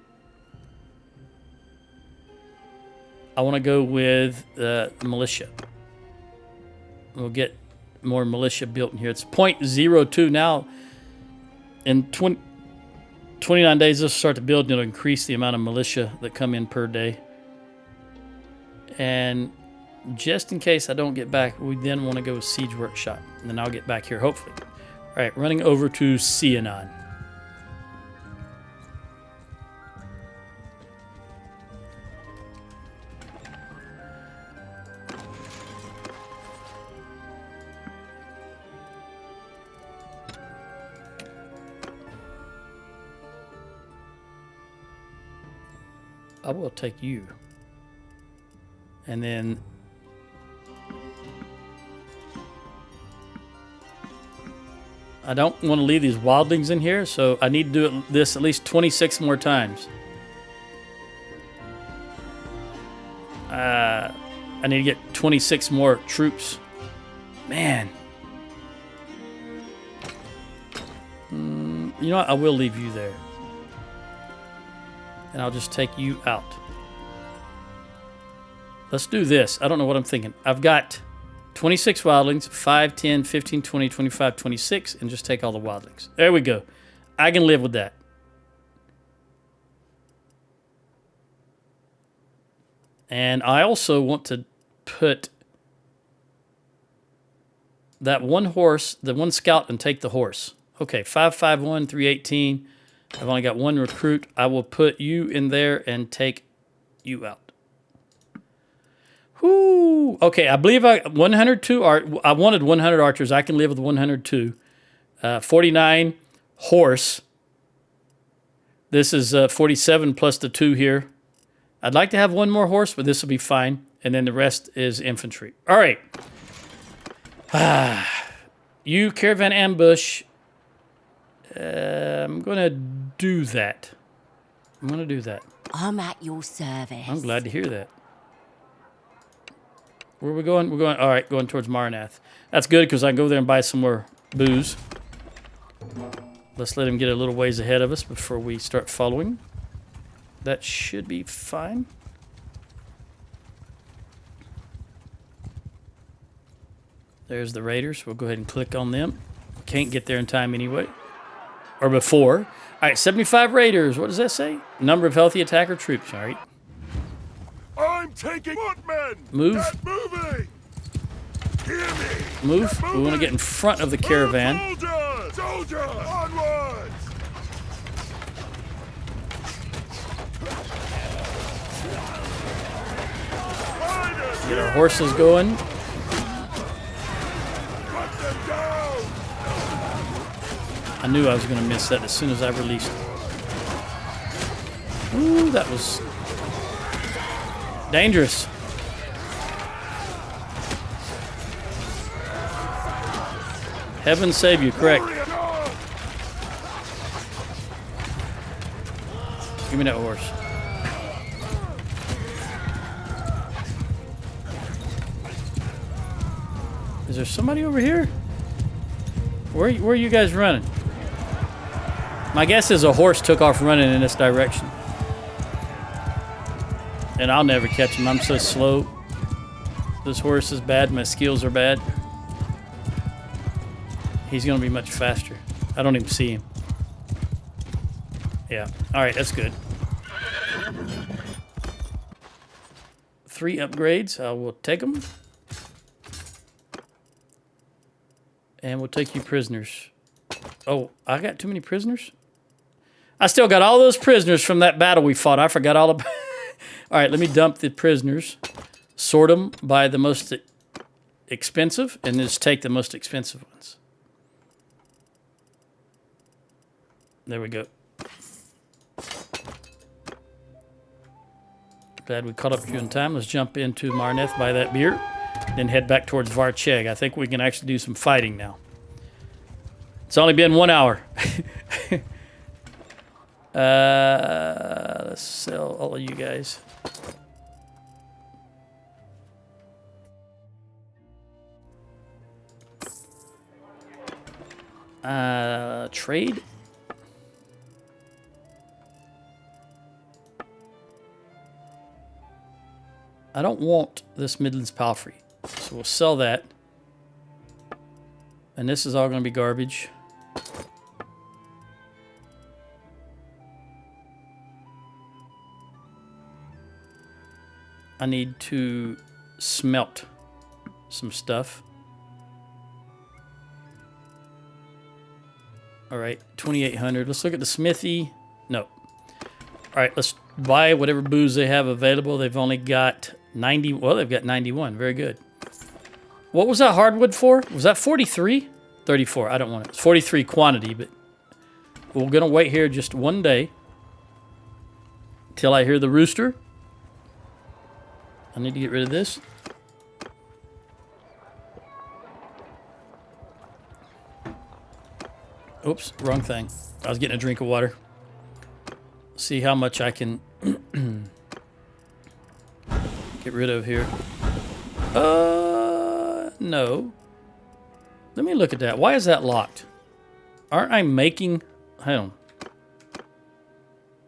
I want to go with the militia. We'll get more militia built in here. It's 0.02 now. In 29 days, this will start to build and it'll increase the amount of militia that come in per day. And just in case I don't get back, we then want to go with Siege Workshop. And then I'll get back here, hopefully. All right, running over to Cianon. I will take you. And then I don't want to leave these wildlings in here, so I need to do this at least 26 more times. I need to get 26 more troops. Man. You know what? I will leave you there. And I'll just take you out. Let's do this. I don't know what I'm thinking. I've got 26 wildlings, 5, 10, 15, 20, 25, 26, and just take all the wildlings. There we go. I can live with that. And I also want to put that one horse, the one scout, and take the horse. Okay, 551, 318. I've only got one recruit. I will put you in there and take you out. Whoo! Okay, I believe 102 I wanted 100 archers. I can live with 102. 49 horse. This is 47 plus the 2 here. I'd like to have one more horse, but this will be fine. And then the rest is infantry. All right. You caravan ambush. I'm going to do that. I'm at your service. I'm glad to hear that. Where are we going? We're going, all right, going towards Marnath. That's good because I can go there and buy some more booze. Let's let him get a little ways ahead of us before we start following. That should be fine. There's the raiders. We'll go ahead and click on them. Can't get there in time anyway. Or before. All right, 75 raiders. What does that say? Number of healthy attacker troops. All right. I'm taking footmen. Move. Get moving. Hear me. Move. Get We want to get in front of the caravan. Soldiers! Soldiers! Onwards! Riders, Get our horses going. cut them down! I knew I was going to miss that as soon as I released it. Ooh, that was dangerous. Heaven save you, correct. Give me that horse. Is there somebody over here? Where are you guys running? My guess is a horse took off running in this direction. And I'll never catch him. I'm so slow. This horse is bad. My skills are bad. He's going to be much faster. I don't even see him. Yeah. All right, that's good. 3 upgrades. I will take them. And we'll take you prisoners. Oh, I got too many prisoners? I still got all those prisoners from that battle we fought. I forgot all about... All right, let me dump the prisoners. Sort them by the most expensive, and just take the most expensive ones. There we go. Glad we caught up to you in time. Let's jump into Marneth, buy that beer, then head back towards Varcheg. I think we can actually do some fighting now. It's only been 1 hour. Let's sell all of you guys. Trade. I don't want this Midlands Palfrey, so we'll sell that. And this is all going to be garbage. I need to smelt some stuff. All right, 2,800. Let's look at the smithy. No. All right, let's buy whatever booze they have available. They've only got 90. Well, they've got 91. Very good. What was that hardwood for? Was that 43? 34. I don't want it. It's 43 quantity, but we're going to wait here just one day till I hear the rooster. I need to get rid of this. Oops, wrong thing. I was getting a drink of water. See how much I can get rid of here. No. Let me look at that. Why is that locked? Aren't I making... Hang on.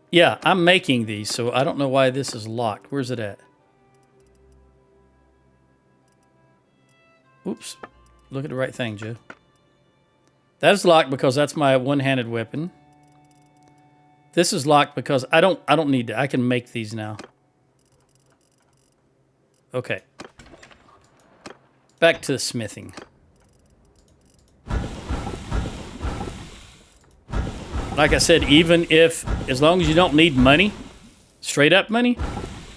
Yeah, I'm making these, so I don't know why this is locked. Where's it at? Oops. Look at the right thing, Joe. That is locked because that's my one-handed weapon. This is locked because I don't need to. I can make these now. Okay. Back to the smithing. Like I said, even if, as long as you don't need money, straight up money,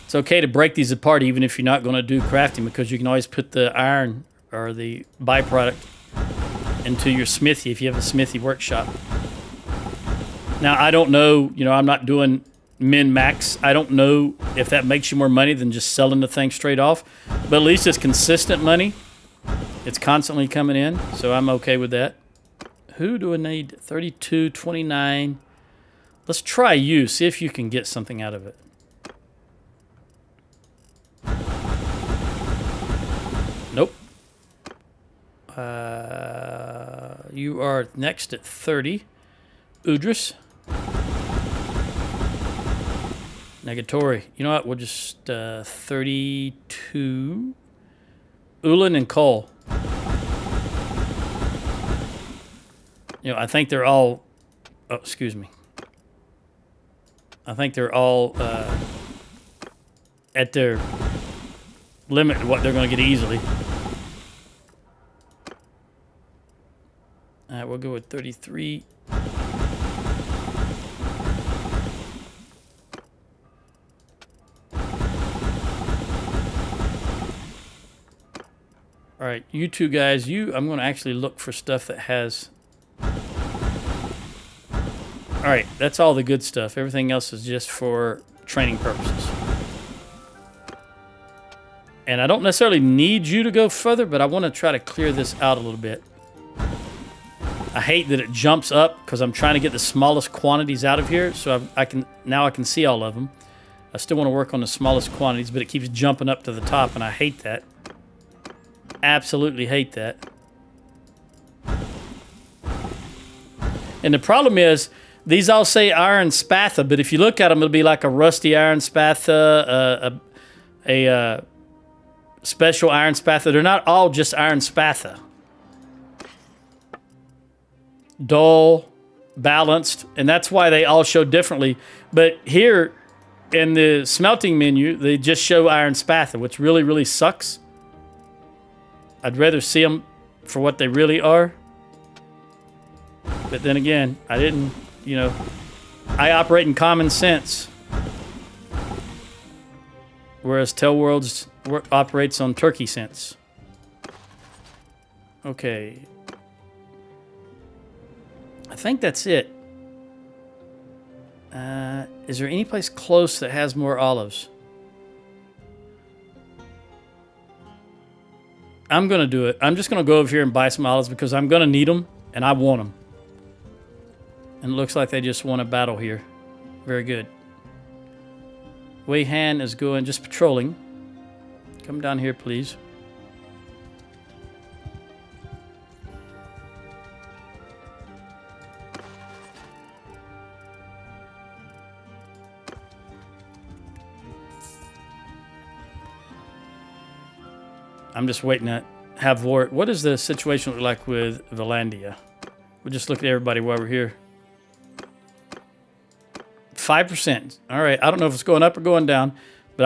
it's okay to break these apart even if you're not going to do crafting, because you can always put the iron or the byproduct into your smithy if you have a smithy workshop. Now, I don't know, I'm not doing min-max. I don't know if that makes you more money than just selling the thing straight off, but at least it's consistent money. It's constantly coming in, so I'm okay with that. Who do I need? 32, 29. Let's try you, see if you can get something out of it. Nope. You are next at 30. Udris. Negatory. You know what? We'll just 32. Ulan and Cole. I think they're all... Oh, excuse me. I think they're all at their limit of what they're going to get easily. All right, we'll go with 33. All right, you two guys, I'm going to actually look for stuff that has Alright, that's all the good stuff. Everything else is just for training purposes. And I don't necessarily need you to go further, but I want to try to clear this out a little bit. I hate that it jumps up because I'm trying to get the smallest quantities out of here, so I can see all of them. I still want to work on the smallest quantities, but it keeps jumping up to the top, and I hate that. Absolutely hate that. And the problem is, these all say iron spatha, but if you look at them, it'll be like a rusty iron spatha, a special iron spatha. They're not all just iron spatha. Dull, balanced, and that's why they all show differently. But here in the smelting menu, they just show iron spatha, which really, really sucks. I'd rather see them for what they really are. But then again, I didn't, you know, I operate in common sense. Whereas Tellworlds operates on turkey sense. Okay. I think that's it. Is there any place close that has more olives? I'm going to do it. I'm just going to go over here and buy some olives because I'm going to need them and I want them. And it looks like they just won a battle here. Very good. Wei Han is going, just patrolling. Come down here, please. I'm just waiting to have war. What does the situation look like with Valandia? We'll just look at everybody while we're here. 5%. All right. I don't know if it's going up or going down, but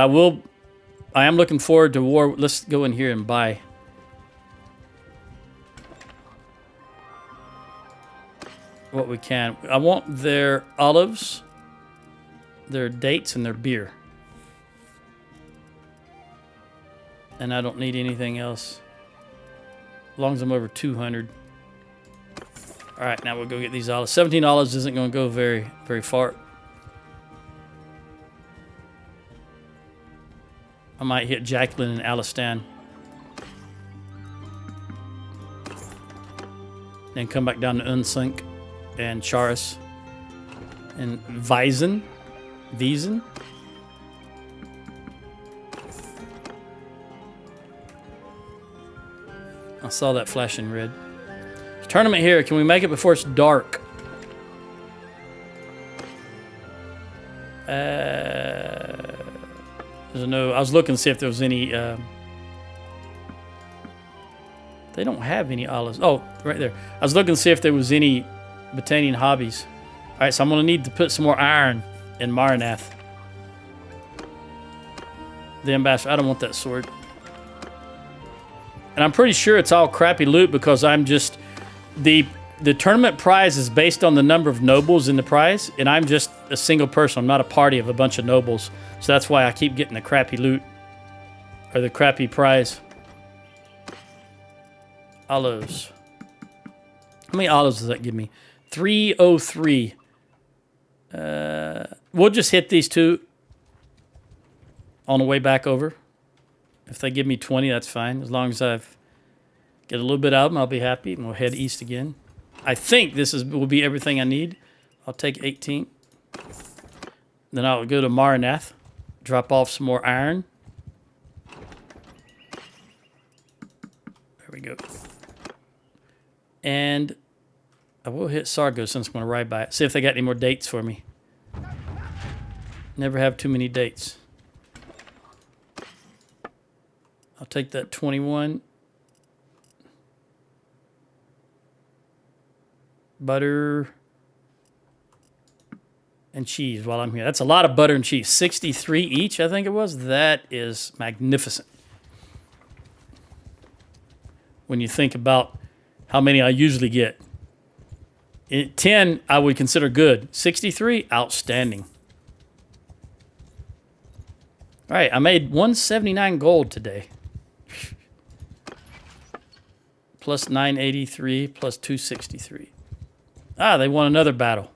I am looking forward to war. Let's go in here and buy. What we can. I want their olives, their dates, and their beer. And I don't need anything else. As long as I'm over 200. All right, now we'll go get these olives. 17 olives isn't going to go very, very far. I might hit Jacqueline and Alistan. Then come back down to Unsink and Charis. And Wiesen. I saw that flashing red. Tournament here. Can we make it before it's dark? There's no. I was looking to see if there was any. They don't have any olives. Oh, right there. I was looking to see if there was any Battanian hobbies. All right, so I'm gonna need to put some more iron in Maranath. The ambassador. I don't want that sword. And I'm pretty sure it's all crappy loot because I'm just... The tournament prize is based on the number of nobles in the prize, and I'm just a single person. I'm not a party of a bunch of nobles. So that's why I keep getting the crappy loot. Or the crappy prize. Olives. How many olives does that give me? 303. We'll just hit these two on the way back over. If they give me 20, that's fine. As long as I get a little bit out of them, I'll be happy. And we'll head east again. I think this will be everything I need. I'll take 18. Then I'll go to Maranath. Drop off some more iron. There we go. And I will hit Sargo since I'm going to ride by it. See if they got any more dates for me. Never have too many dates. I'll take that 21. Butter and cheese while I'm here. That's a lot of butter and cheese. 63 each, I think it was. That is magnificent. When you think about how many I usually get. 10, I would consider good. 63, outstanding. All right, I made 179 gold today. Plus 983, plus 263. Ah, they won another battle.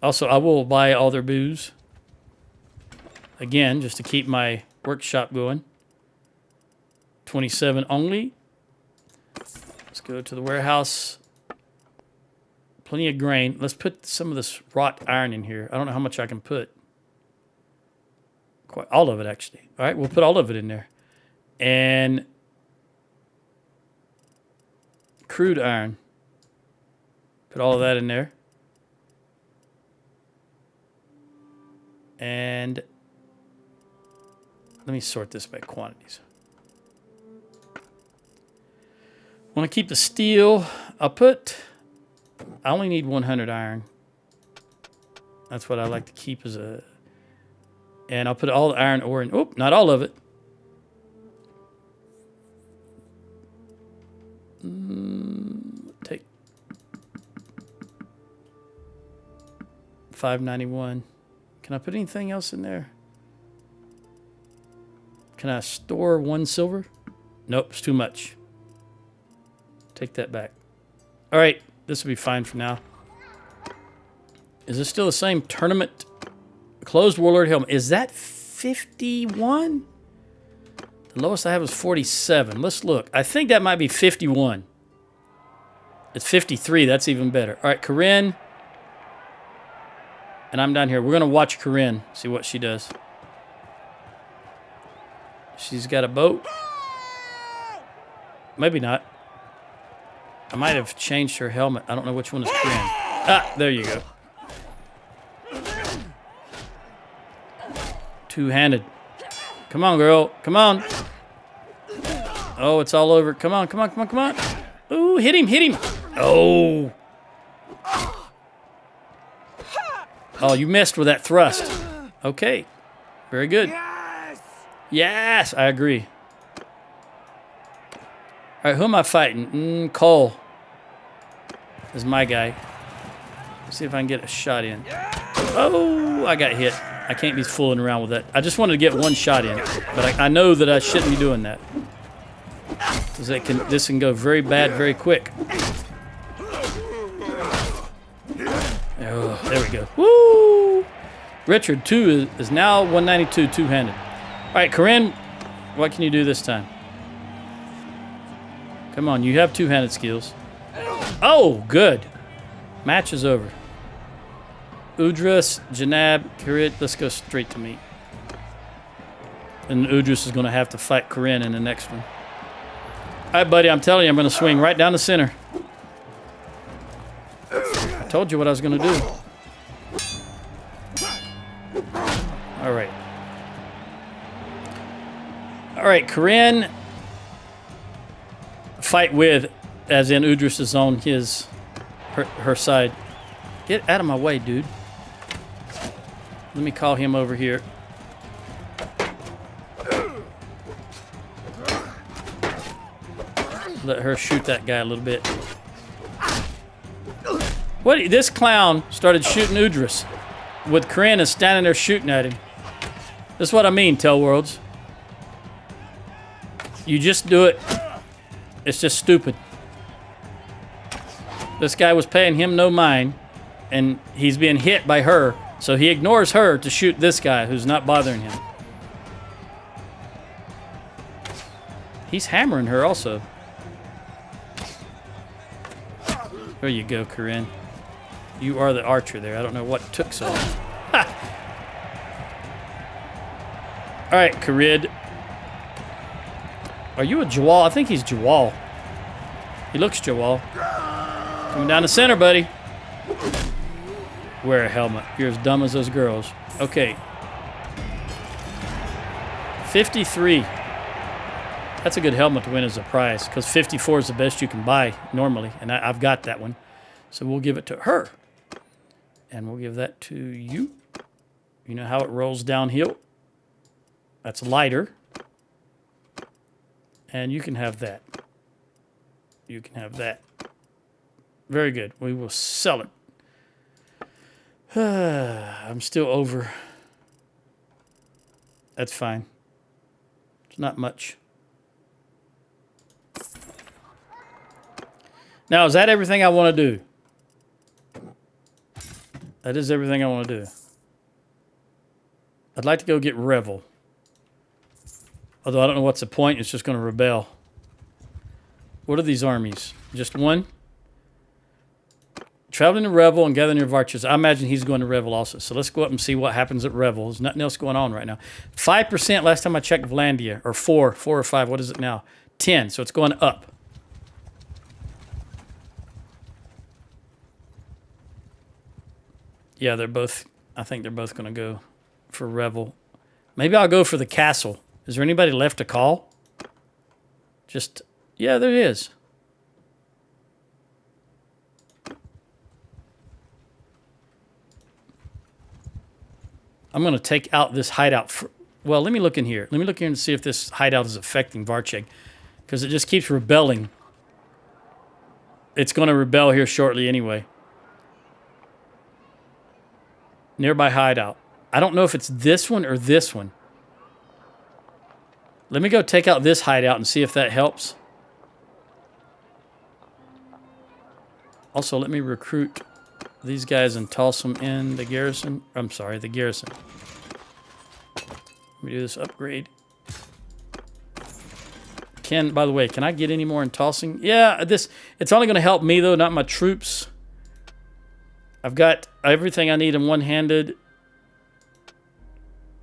Also, I will buy all their booze. Again, just to keep my workshop going. 27 only. Let's go to the warehouse. Plenty of grain. Let's put some of this wrought iron in here. I don't know how much I can put. Quite all of it, actually. All right, we'll put all of it in there. And crude iron. Put all of that in there. And let me sort this by quantities. Want to keep the steel. I only need 100 iron. That's what I like to keep as a... And I'll put all the iron ore in. Oh, not all of it. Take 591. Can I put anything else in there? Can I store 1 silver? Nope, it's too much. Take that back. All right, this will be fine for now. Is this still the same tournament? Closed warlord helmet. Is that 51? The lowest I have is 47. Let's look. I think that might be 51. It's 53. That's even better. All right, Corinne. And I'm down here. We're going to watch Corinne, see what she does. She's got a boat. Maybe not. I might have changed her helmet. I don't know which one is Corinne. Ah, there you go. Two-handed. Come on, girl. Come on. Oh, it's all over. Come on, come on, come on, come on. Ooh, hit him, hit him. Oh. Oh, you missed with that thrust. Okay. Very good. Yes, I agree. All right, who am I fighting? Cole is my guy. Let's see if I can get a shot in. Oh, I got hit. I can't be fooling around with that. I just wanted to get one shot in, but I know that I shouldn't be doing that. Because this can go very bad very quick. Oh, there we go. Woo! Richard, 2 is now 192, two-handed. All right, Corinne, what can you do this time? Come on, you have two-handed skills. Oh, good. Match is over. Udris, Janab, Gird, let's go straight to meet. And Udris is going to have to fight Corinne in the next one. All right, buddy, I'm telling you, I'm going to swing right down the center. I told you what I was going to do. All right. All right, Corinne, fight with, as in Udris is on her side. Get out of my way, dude. Let me call him over here. Let her shoot that guy a little bit. What? This clown started shooting Udris with Corinne standing there shooting at him. This is what I mean, Tell Worlds. You just do it. It's just stupid. This guy was paying him no mind, and he's being hit by her, so he ignores her to shoot this guy who's not bothering him. He's hammering her also. There you go, Corinne. You are the archer there. I don't know what took so long. Ha! All right, Gird. Are you a Jawal? I think he's Jawal. He looks Jawal. Coming down the center, buddy. Wear a helmet. You're as dumb as those girls. Okay. 53. That's a good helmet to win as a prize, because 54 is the best you can buy normally, and I've got that one. So we'll give it to her. And we'll give that to you. You know how it rolls downhill? That's lighter. And you can have that. You can have that. Very good. We will sell it. I'm still over. That's fine. It's not much. Now, is that everything I want to do? That is everything I want to do. I'd like to go get Revel. Although I don't know what's the point. It's just going to rebel. What are these armies? Just one? Traveling to Revel and gathering your archers. I imagine he's going to Revel also. So let's go up and see what happens at Revel. There's nothing else going on right now. 5% last time I checked Vlandia. Or 4 or 5. What is it now? 10. So it's going up. Yeah, they're both... I think they're both going to go for Revel. Maybe I'll go for the castle. Is there anybody left to call? Just... Yeah, there is. I'm going to take out this hideout. Well, let me look in here. Let me look here and see if this hideout is affecting Varcheg. Because it just keeps rebelling. It's going to rebel here shortly anyway. Nearby hideout. I don't know if it's this one or this one. Let me go take out this hideout and see if that helps. Also, let me recruit these guys and toss them in the garrison. I'm sorry, the garrison. Let me do this upgrade. By the way, can I get any more in tossing? Yeah, it's only going to help me, though, not my troops. I've got everything I need in one-handed.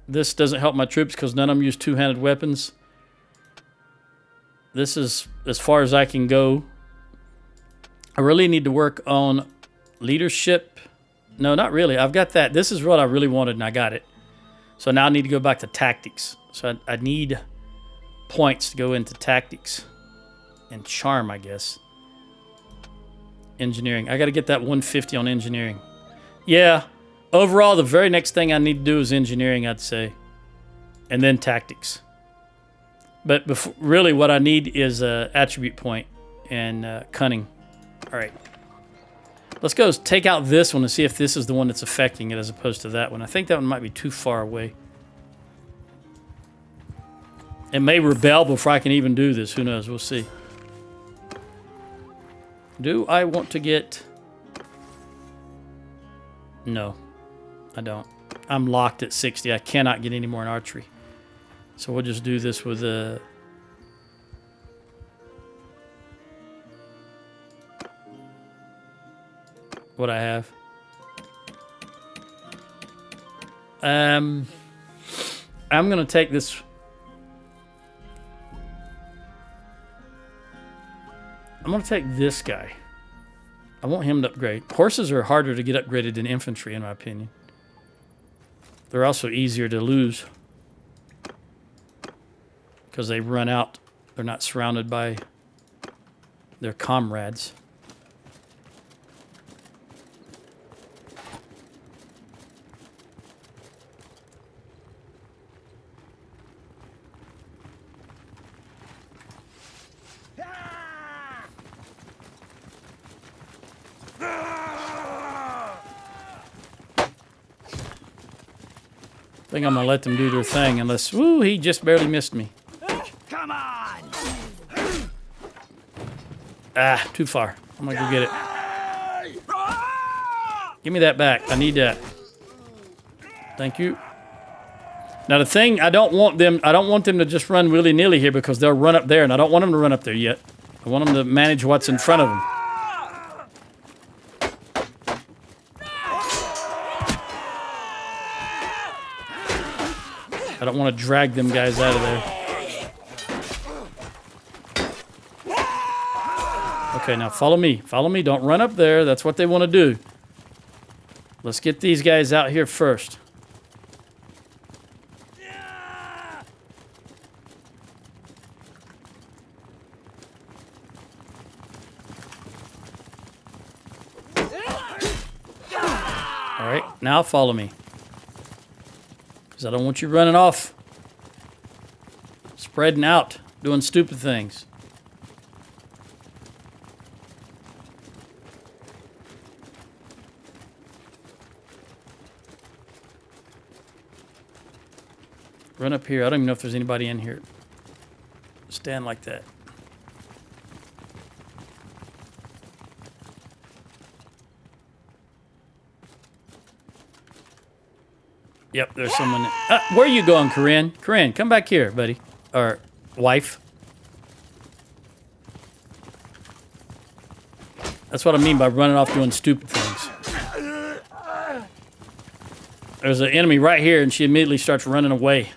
This doesn't help my troops because none of them use two-handed weapons. This is as far as I can go. I really need to work on leadership. No, not really. I've got that. This is what I really wanted, and I got it. So now I need to go back to tactics. So I need points to go into tactics and charm, I guess. Engineering. I got to get that 150 on engineering. Yeah. Overall, the very next thing I need to do is engineering, I'd say. And then tactics. But really what I need is attribute point and cunning. All right. Let's go take out this one and see if this is the one that's affecting it as opposed to that one. I think that one might be too far away. It may rebel before I can even do this. Who knows? We'll see. Do I want to get... No, I don't. I'm locked at 60. I cannot get any more in archery. So we'll just do this with a... what I have. I'm going to take this... I'm going to take this guy. I want him to upgrade. Horses are harder to get upgraded than infantry, in my opinion. They're also easier to lose. Because they run out. They're not surrounded by their comrades. I think I'm going to let them do their thing unless... Woo, he just barely missed me. Come on! Ah, too far. I'm going to go get it. Give me that back. I need that. Thank you. Now the thing, I don't want them to just run willy-nilly here because they'll run up there, and I don't want them to run up there yet. I want them to manage what's in front of them. I don't want to drag them guys out of there. Okay, now follow me. Follow me. Don't run up there. That's what they want to do. Let's get these guys out here first. All right, now follow me. I don't want you running off, spreading out, doing stupid things. Run up here. I don't even know if there's anybody in here. Stand like that. Yep, there's someone. Where are you going, Corinne? Corinne, come back here, buddy. Or wife. That's what I mean by running off doing stupid things. There's an enemy right here, and she immediately starts running away.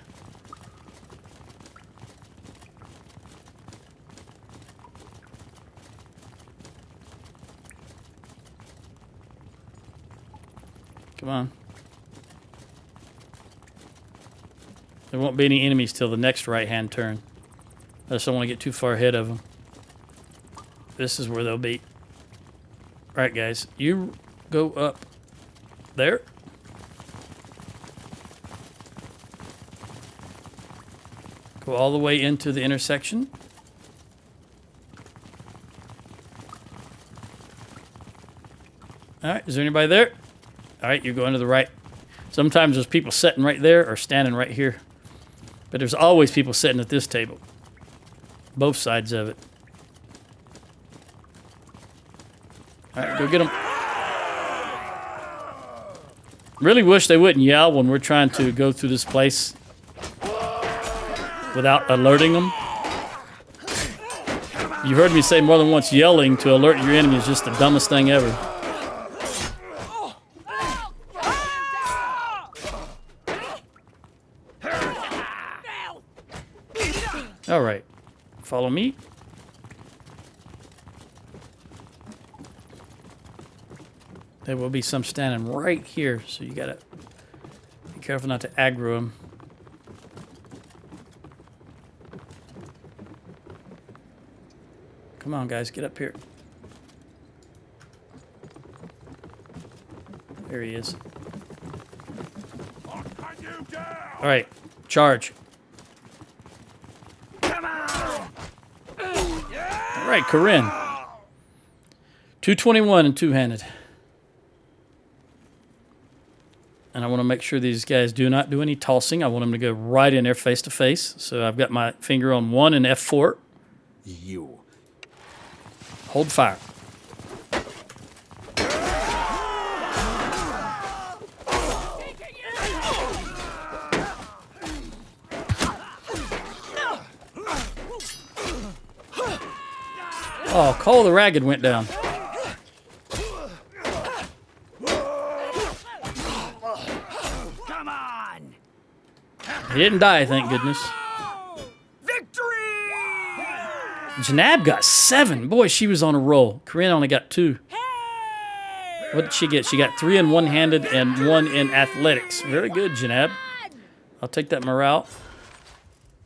Come on. There won't be any enemies till the next right-hand turn. I just don't want to get too far ahead of them. This is where they'll be. All right, guys. You go up there. Go all the way into the intersection. All right. Is there anybody there? All right. You're going to the right. Sometimes there's people sitting right there or standing right here. But there's always people sitting at this table. Both sides of it. All right, go get them. Really wish they wouldn't yell when we're trying to go through this place without alerting them. You've heard me say more than once, yelling to alert your enemy is just the dumbest thing ever. All right, follow me. There will be some standing right here, so you gotta be careful not to aggro them. Come on, guys, get up here. There he is. All right, charge. All right, Corinne. 221 and two-handed. And I want to make sure these guys do not do any tossing. I want them to go right in there face to face. So I've got my finger on 1 and F4. You. Hold fire. Oh, Cole the Ragged went down. Come on! He didn't die, thank goodness. Victory! Janab got 7. Boy, she was on a roll. Corinne only got 2. What did she get? She got 3 in one-handed and 1 in athletics. Very good, Janab. I'll take that morale.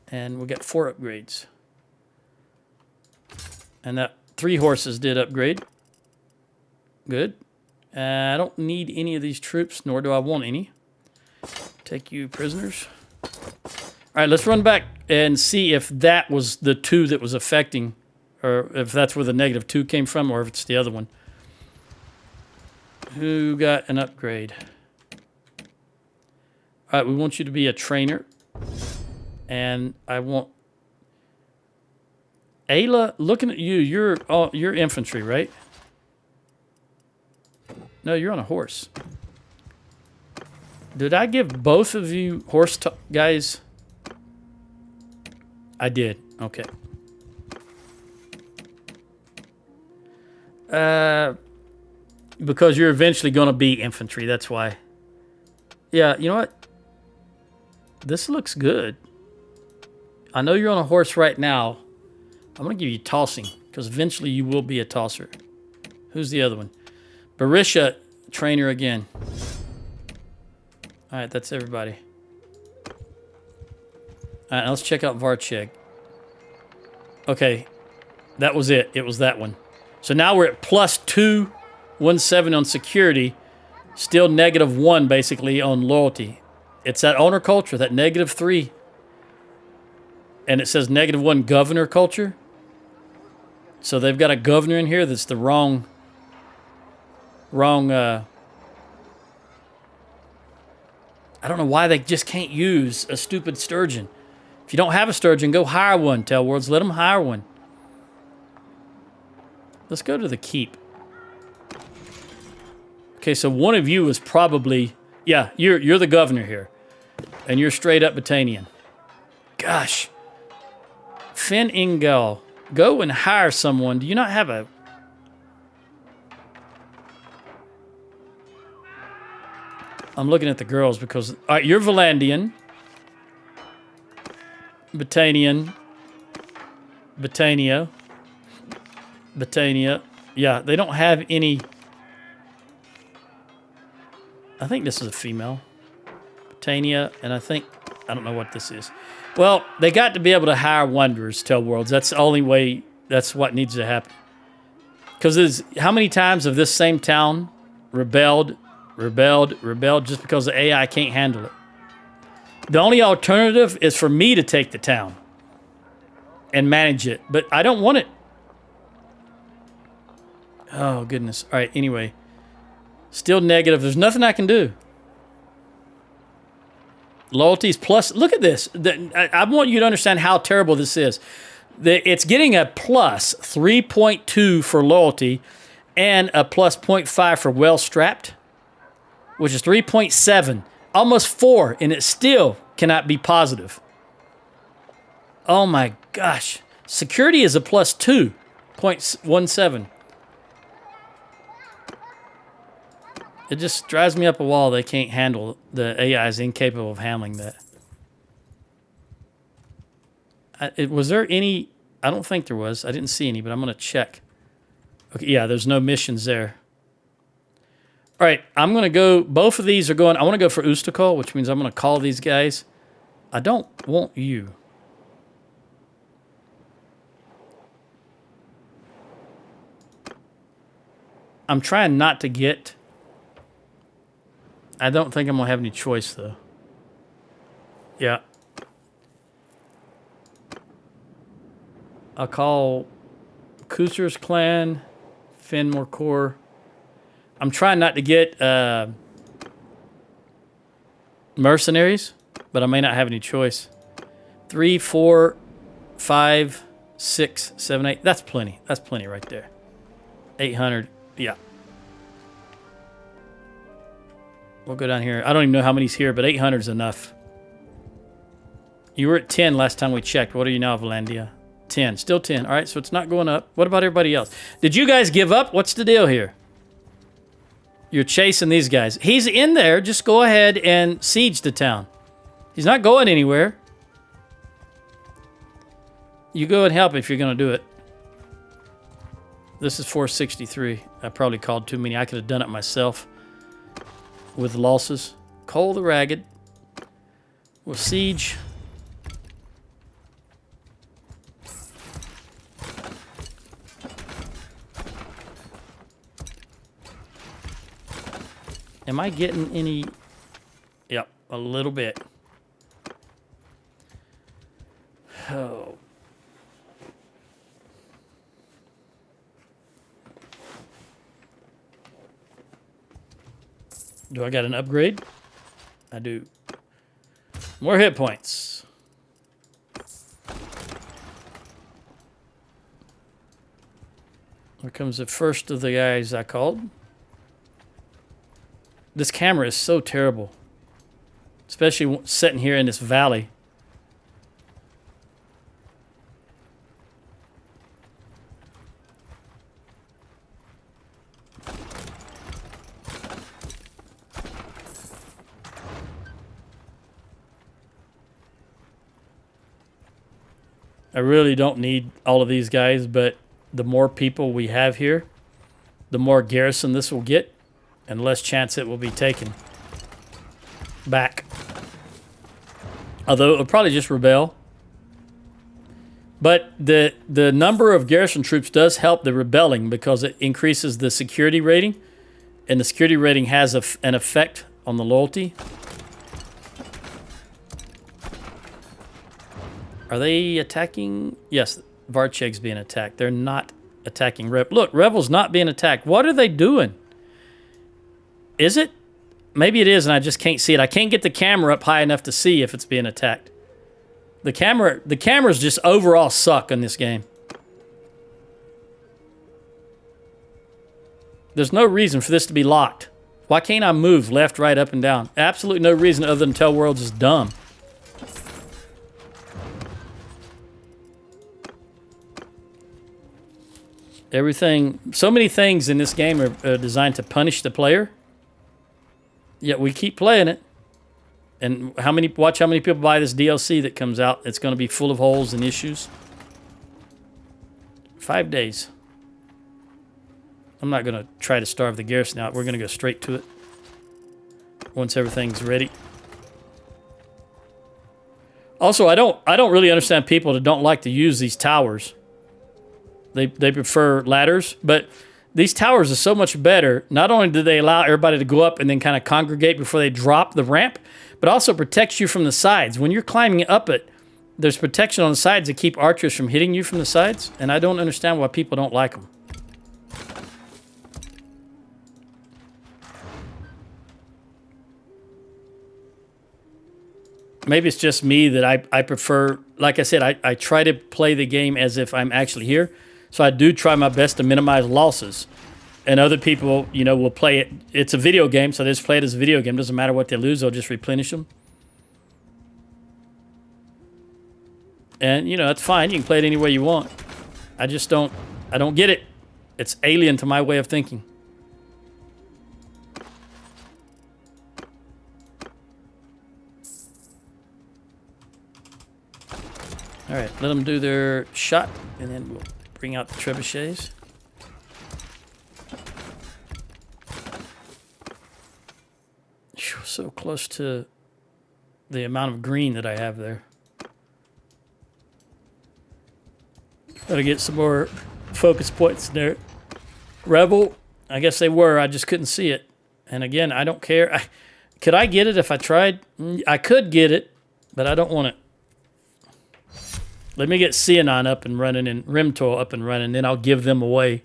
And we got 4 upgrades. And that 3 horses did upgrade. Good. I don't need any of these troops, nor do I want any. Take you prisoners. All right, let's run back and see if that was the 2 that was affecting, or if that's where the -2 came from, or if it's the other one. Who got an upgrade? All right, we want you to be a trainer. And I want... Ayla, looking at you, you're infantry, right? No, you're on a horse. Did I give both of you horse guys? I did. Okay. Because you're eventually going to be infantry, that's why. Yeah, you know what? This looks good. I know you're on a horse right now. I'm going to give you tossing, because eventually you will be a tosser. Who's the other one? Barisha, trainer again. All right, that's everybody. All right, now let's check out Varcheg. Okay, that was it. It was that one. So now we're at +2, 1-7 on security. Still -1, basically, on loyalty. It's that owner culture, that -3. And it says -1 governor culture. So they've got a governor in here that's the wrong, I don't know why they just can't use a stupid sturgeon. If you don't have a sturgeon, go hire one, Tailworlds. Let them hire one. Let's go to the keep. Okay, so one of you is probably... Yeah, you're the governor here. And you're straight up Battanian. Gosh. Finn Ingel. Go and hire someone. Do you not have a... I'm looking at the girls because... All right, you're Valandian. Battanian. Battania. Battania. Yeah, they don't have any... I think this is a female. Battania, and I don't know what this is. Well, they got to be able to hire wanderers, tell worlds. That's the only way, that's what needs to happen. Because how many times have this same town rebelled just because the AI can't handle it? The only alternative is for me to take the town and manage it, but I don't want it. Oh, goodness. All right, anyway. Still negative. There's nothing I can do. Loyalties plus. Look at this. I want you to understand how terrible this is. It's getting a plus 3.2 for loyalty and a plus 0.5 for well-strapped, which is 3.7. Almost 4, and it still cannot be positive. Oh my gosh. Security is a plus 2.17. It just drives me up a wall. They can't handle, the AI is incapable of handling that. Was there any? I don't think there was. I didn't see any, but I'm going to check. Okay, yeah, there's no missions there. All right, I'm going to go. Both of these are going. I want to go for Ustakal, which means I'm going to call these guys. I don't want you. I'm trying not to get... I don't think I'm going to have any choice, though. Yeah. I'll call Kusar's clan, Fenmore Corps. I'm trying not to get mercenaries, but I may not have any choice. 3, 4, 5, 6, 7, 8. That's plenty. That's plenty right there. 800. Yeah. We'll go down here. I don't even know how many's here, but 800 is enough. You were at 10 last time we checked. What are you now, Valandia? 10. Still 10. All right, so it's not going up. What about everybody else? Did you guys give up? What's the deal here? You're chasing these guys. He's in there. Just go ahead and siege the town. He's not going anywhere. You go and help if you're going to do it. This is 463. I probably called too many. I could have done it myself. With losses. Cole the Ragged. We'll siege. Am I getting any? Yep, a little bit. Oh. Do I got an upgrade? I do. More hit points. Here comes the first of the guys I called. This camera is so terrible. Especially sitting here in this valley. I really don't need all of these guys, but the more people we have here, the more garrison this will get, and less chance it will be taken back. Although it'll probably just rebel. But the number of garrison troops does help the rebelling because it increases the security rating, and the security rating has an effect on the loyalty. Are they attacking? Yes, Varcheg's being attacked. They're not attacking Rev. Look, Revel's not being attacked. What are they doing? Is it? Maybe it is, and I just can't see it. I can't get the camera up high enough to see if it's being attacked. The cameras just overall suck in this game. There's no reason for this to be locked Why can't I move left, right, up, and down? Absolutely no reason other than Tell Worlds is dumb. Everything, so many things in this game are designed to punish the player. Yet we keep playing it. And watch how many people buy this DLC that comes out. It's going to be full of holes and issues. 5 days. I'm not going to try to starve the garrison out. We're going to go straight to it once everything's ready. Also, I don't really understand people that don't like to use these towers. They prefer ladders, but these towers are so much better. Not only do they allow everybody to go up and then kind of congregate before they drop the ramp, but also protects you from the sides. When you're climbing up it, there's protection on the sides to keep archers from hitting you from the sides, and I don't understand why people don't like them. Maybe it's just me that I prefer, like I said, I try to play the game as if I'm actually here. So I do try my best to minimize losses. And other people, you know, will play it. It's a video game, so they just play it as a video game. Doesn't matter what they lose, they'll just replenish them. And, you know, that's fine. You can play it any way you want. I don't get it. It's alien to my way of thinking. All right, let them do their shot, and then we'll bring out the trebuchets. So close to the amount of green that I have there. Gotta get some more focus points there. Rebel, I guess they were. I just couldn't see it. And again, I don't care. Could I get it if I tried? I could get it, but I don't want it. Let me get Cianon up and running and Rimtor up and running, then I'll give them away.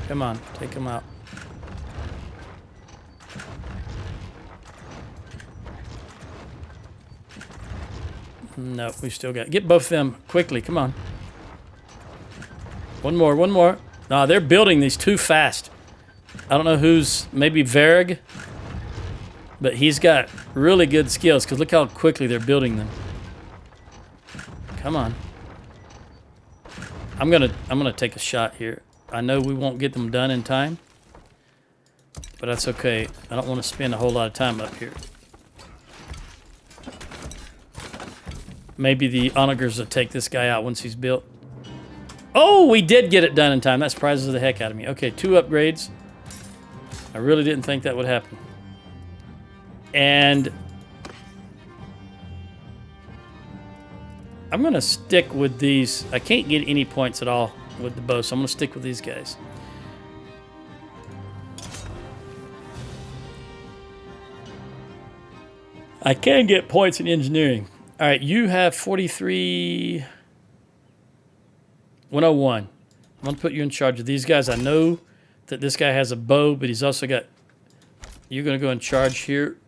Come on, take them out. No, we still got... Get both of them quickly, come on. One more, one more. No, they're building these too fast. I don't know who's... Maybe Varg. But he's got really good skills, because look how quickly they're building them. Come on. I'm gonna take a shot here. I know we won't get them done in time, but that's okay. I don't want to spend a whole lot of time up here. Maybe the onagers will take this guy out once he's built. Oh, we did get it done in time. That surprises the heck out of me. Okay, 2 upgrades. I really didn't think that would happen. And I'm going to stick with these. I can't get any points at all with the bow, so I'm going to stick with these guys. I can get points in engineering. All right, you have 43... 101. I'm going to put you in charge of these guys. I know that this guy has a bow, but he's also got... You're going to go in charge here.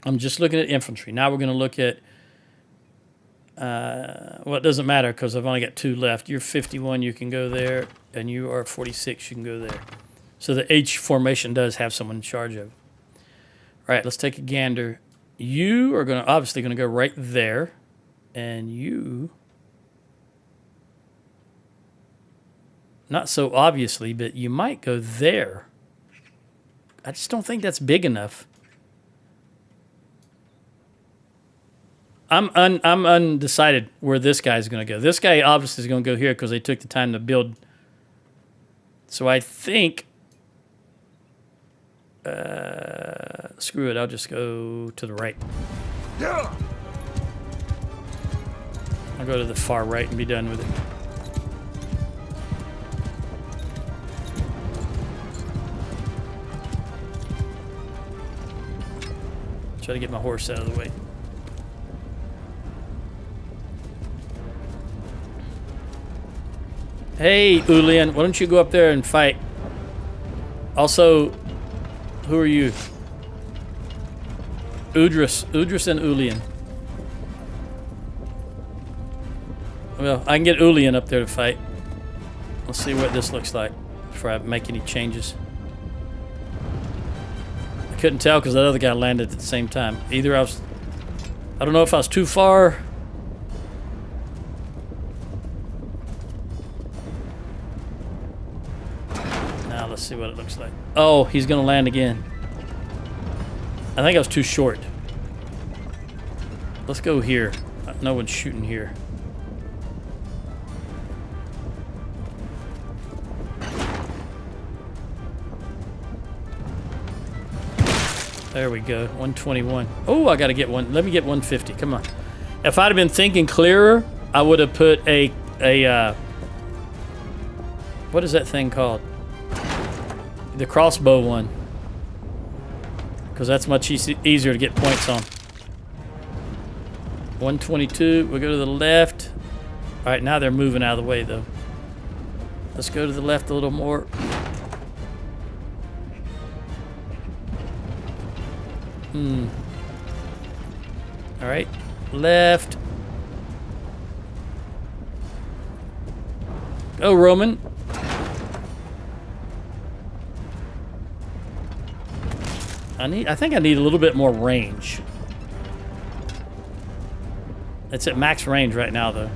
I'm just looking at infantry. Now we're going to look at... well, it doesn't matter because I've only got 2 left. You're 51, you can go there. And you are 46, you can go there. So the H formation does have someone in charge of it. All right, let's take a gander. You are going to obviously going to go right there. And you... Not so obviously, but you might go there. I just don't think that's big enough. I'm undecided where this guy's going to go. This guy obviously is going to go here because they took the time to build. So I think... screw it, I'll just go to the right. Yeah. I'll go to the far right and be done with it. Try to get my horse out of the way. Hey, Ulian, why don't you go up there and fight? Also, who are you? Udris and Ulian. Well, I can get Ulian up there to fight. Let's see what this looks like before I make any changes. I couldn't tell because that other guy landed at the same time. Either I don't know if I was too far. Now let's see what it looks like. Oh, he's gonna land again. I think I was too short. Let's go here. No one's shooting here. There we go, 121. Oh, I gotta get one. Let me get 150, come on. If I'd have been thinking clearer, I would have put a what is that thing called? The crossbow one. Because that's much easier to get points on. 122, we'll go to the left. All right, now they're moving out of the way though. Let's go to the left a little more. All right, left. Go, Roman. I think I need a little bit more range. It's at max range right now, though.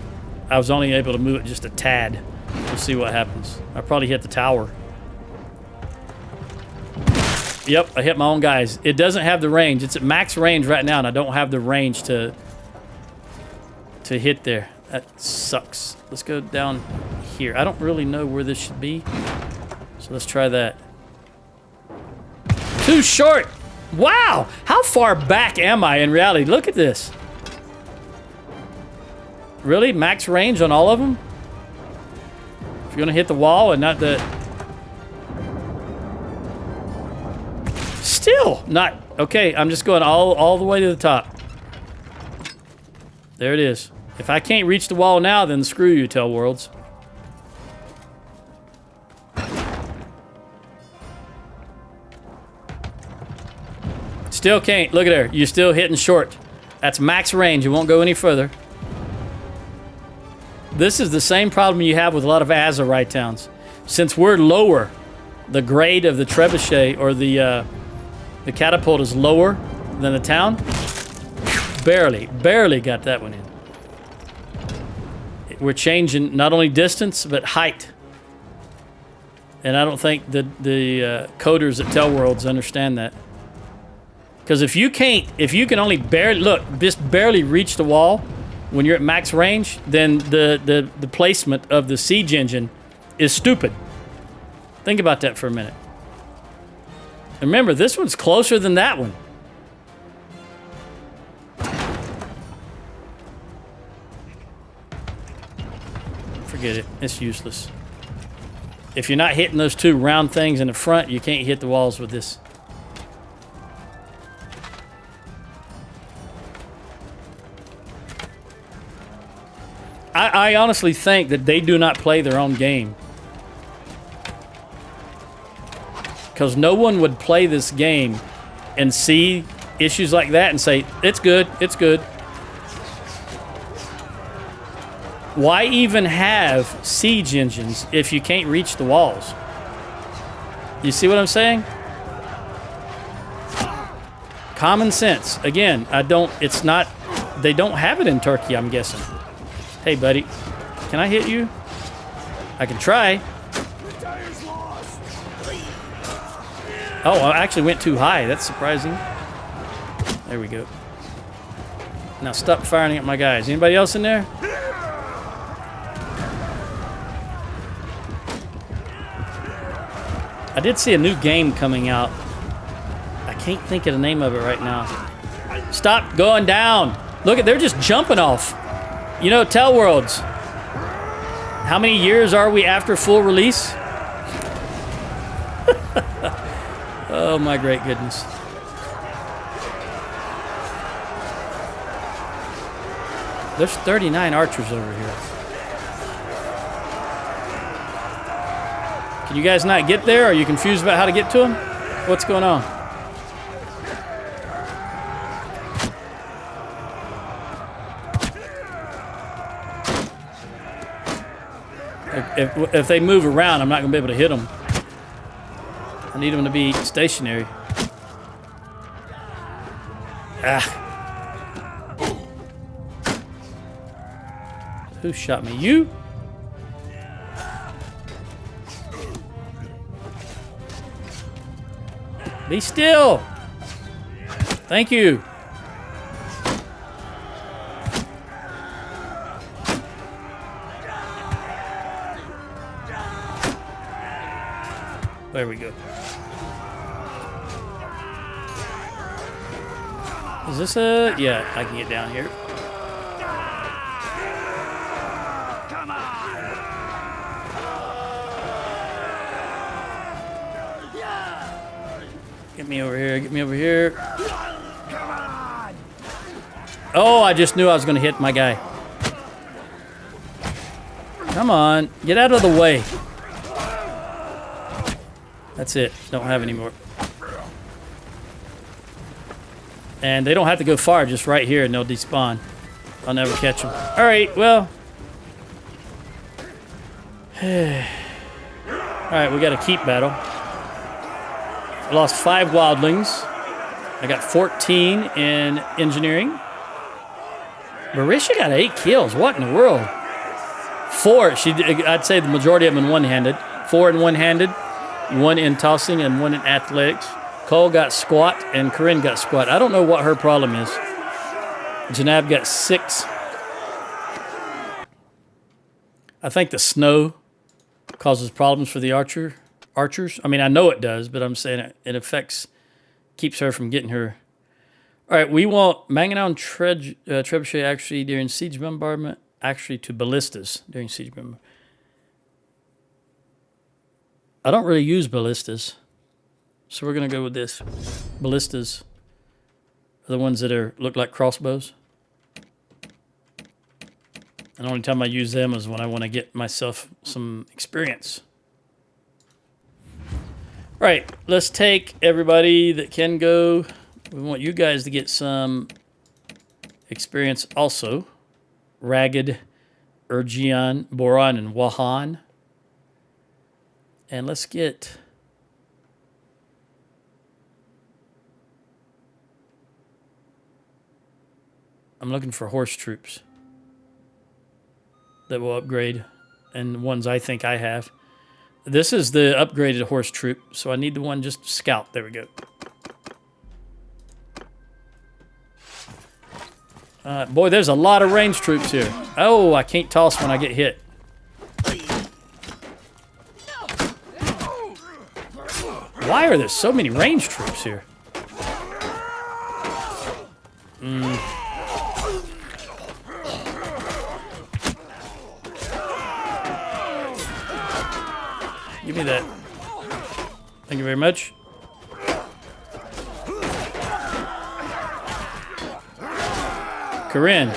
I was only able to move it just a tad. We'll see what happens. I probably hit the tower. Yep, I hit my own guys. It doesn't have the range. It's at max range right now, and I don't have the range to hit there. That sucks. Let's go down here. I don't really know where this should be, so let's try that. Too short. Wow, how far back am I in reality? Look at this. Really? Max range on all of them? If you're gonna hit the wall and not the... Still not... Okay, I'm just going all the way to the top. There it is. If I can't reach the wall now, then screw you, Tell Worlds. Still can't. Look at there. You're still hitting short. That's max range. It won't go any further. This is the same problem you have with a lot of Azerite towns. Since we're lower, the grade of the trebuchet or the catapult is lower than the town. Barely got that one in. We're changing not only distance, but height. And I don't think the coders at Tell Worlds understand that. Because if you can only just barely reach the wall when you're at max range, then the placement of the siege engine is stupid. Think about that for a minute. Remember, this one's closer than that one. Forget it. It's useless. If you're not hitting those two round things in the front, you can't hit the walls with this. I honestly think that they do not play their own game. Because no one would play this game and see issues like that and say, it's good, it's good. Why even have siege engines if you can't reach the walls? You see what I'm saying? Common sense. Again, they don't have it in Turkey, I'm guessing. Hey, buddy, can I hit you? I can try. Oh, I actually went too high. That's surprising. There we go. Now stop firing at my guys. Anybody else in there? I did see a new game coming out. I can't think of the name of it right now. Stop going down. Look, they're just jumping off. You know, Tell Worlds, how many years are we after full release? Oh my great goodness. There's 39 archers over here. Can you guys not get there? Are you confused about how to get to them? What's going on? If they move around, I'm not going to be able to hit them. I need them to be stationary. Ah. Who shot me? You? Be still. Thank you. There we go. Is this a... Yeah, I can get down here. Come on! Get me over here, get me over here. Come on! Oh, I just knew I was going to hit my guy. Come on, get out of the way. That's it. Don't have any more. And they don't have to go far, just right here, and they'll despawn. I'll never catch them. All right, well. All right, we got a keep battle. I lost 5 wildlings. I got 14 in engineering. Barisha got 8 kills. What in the world? 4. I'd say the majority of them in one-handed. 4 in one-handed. 1 in tossing and 1 in athletics. Cole got squat and Corinne got squat. I don't know what her problem is. Janab got 6. I think the snow causes problems for the archers. I mean, I know it does, but I'm saying it affects, keeps her from getting her. All right, we want Manganon Trebuchet actually during siege bombardment, actually to ballistas during siege bombardment. I don't really use ballistas, so we're going to go with this. Ballistas are the ones that look like crossbows. And the only time I use them is when I want to get myself some experience. All right, let's take everybody that can go. We want you guys to get some experience also. Ragged, Urgion, Boron, and Wahan. And let's get... I'm looking for horse troops that will upgrade, and ones I think I have. This is the upgraded horse troop, so I need the one just scout. There we go. Boy, there's a lot of range troops here. Oh, I can't toss when I get hit. Why are there so many range troops here? Give me that. Thank you very much. Corinne.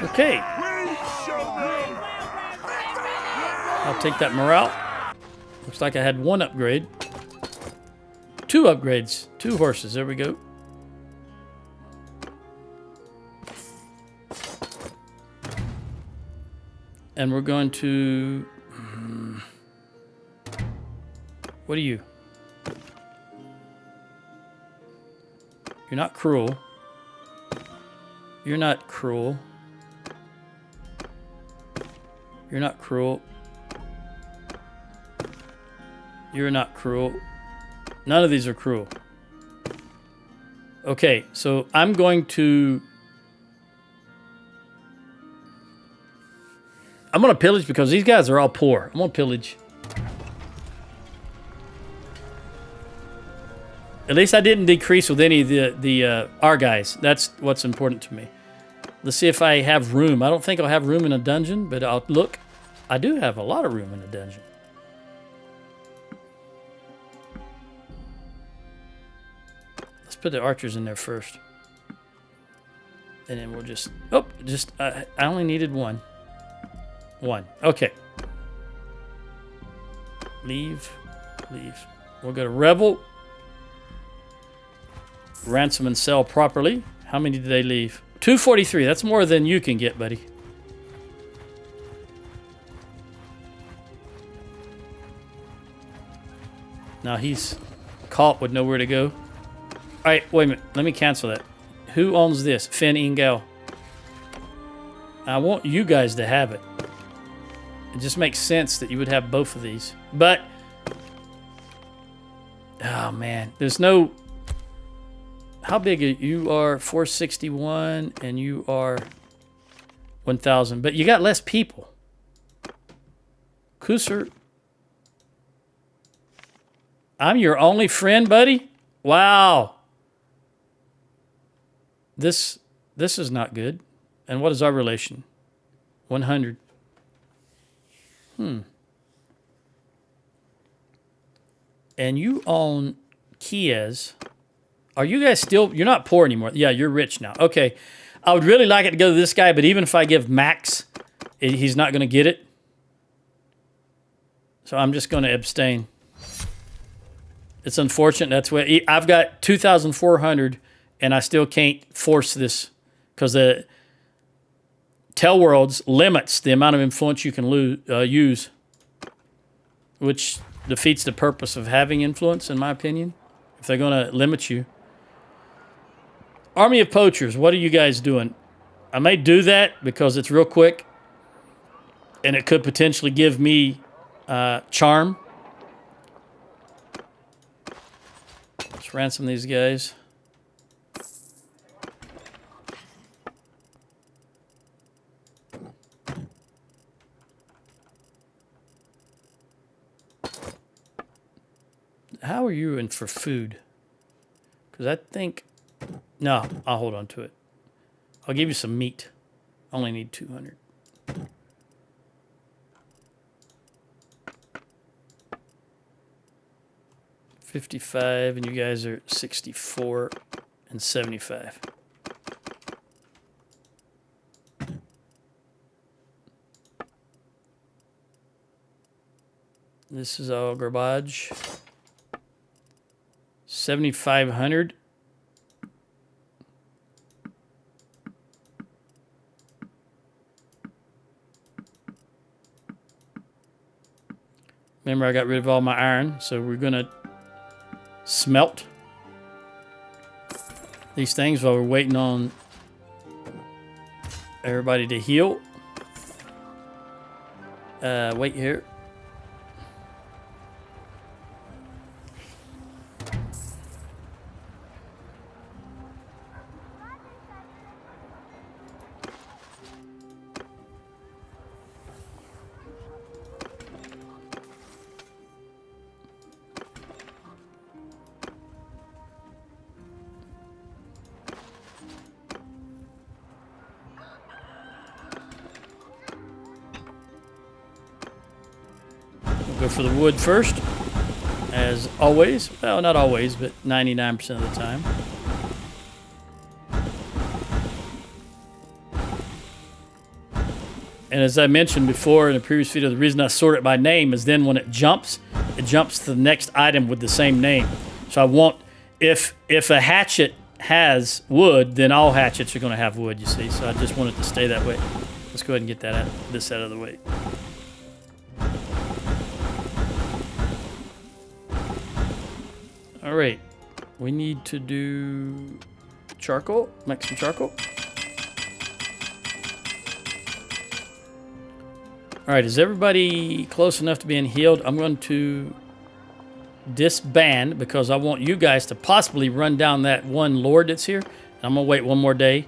Okay. I'll take that morale. Looks like I had 1 upgrade. 2 upgrades. 2 horses. There we go. And we're going to... What are you? You're not cruel. You're not cruel. You're not cruel. You're not cruel. None of these are cruel. Okay, so I'm going to... I'm going to pillage because these guys are all poor. I'm going to pillage. At least I didn't decrease with any of the our guys. That's what's important to me. Let's see if I have room. I don't think I'll have room in a dungeon, but I'll look. I do have a lot of room in a dungeon. Let's put the archers in there first. And then we'll just... Oh, just... I only needed one. One. Okay. Leave. Leave. We'll go to Revel. Ransom and sell properly. How many did they leave? 243. That's more than you can get, buddy. Now he's caught with nowhere to go. All right, wait a minute. Let me cancel that. Who owns this? Finn Ingel. I want you guys to have it. It just makes sense that you would have both of these. But, oh man, there's no... How big are you? You are 461 and you are 1,000. But you got less people. Kusur. I'm your only friend, buddy? Wow. This is not good. And what is our relation? 100. And you own Kies. Are you guys still... You're not poor anymore. Yeah, you're rich now. Okay. I would really like it to go to this guy, but even if I give Max, he's not going to get it. So I'm just going to abstain. It's unfortunate. That's what... I've got 2,400, and I still can't force this because the Tell Worlds limits the amount of influence you can use, which defeats the purpose of having influence, in my opinion, if they're going to limit you. Army of Poachers, what are you guys doing? I may do that because it's real quick, and it could potentially give me charm. Let's ransom these guys. How are you in for food? Because I think... No, I'll hold on to it. I'll give you some meat. I only need 200. $55, and you guys are 64 and 75. This is all garbage. 7,500. Remember, I got rid of all my iron, so we're gonna smelt these things while we're waiting on everybody to heal. Wait here. Go for the wood first, as always. Well, not always, but 99% of the time. And as I mentioned before in a previous video, the reason I sort it by name is then when it jumps to the next item with the same name. So I want, if a hatchet has wood, then all hatchets are going to have wood, you see. So I just want it to stay that way. Let's go ahead and get that this out of the way. All right, we need to do charcoal, make some charcoal. All right, is everybody close enough to being healed? I'm going to disband because I want you guys to possibly run down that one lord that's here. I'm gonna wait one more day.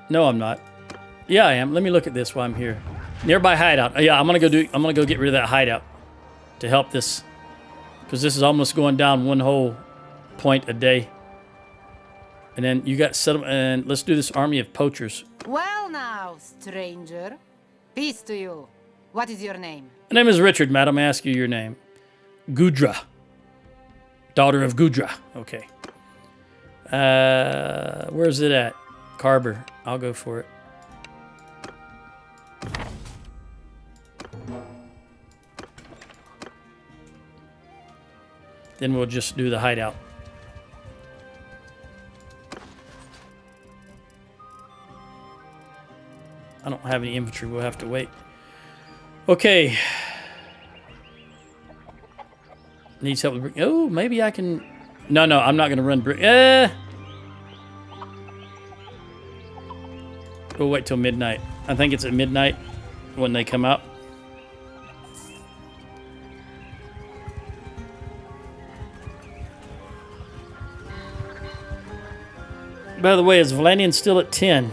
No, I'm not. Yeah, I am. Let me look at this while I'm here. Nearby hideout. Yeah, I'm gonna go get rid of that hideout to help this. Because this is almost going down one whole point a day. And then you got settlement, and let's do this army of poachers. Well now, stranger. Peace to you. What is your name? My name is Richard, madam. I ask you your name. Gudra. Daughter of Gudra. Okay. Where's it at? Carver. I'll go for it. Then we'll just do the hideout. I don't have any infantry. We'll have to wait. Okay. Needs help with... Oh, maybe I can... No, I'm not going to run... We'll wait till midnight. I think it's at midnight when they come out. By the way, is Valanian still at 10?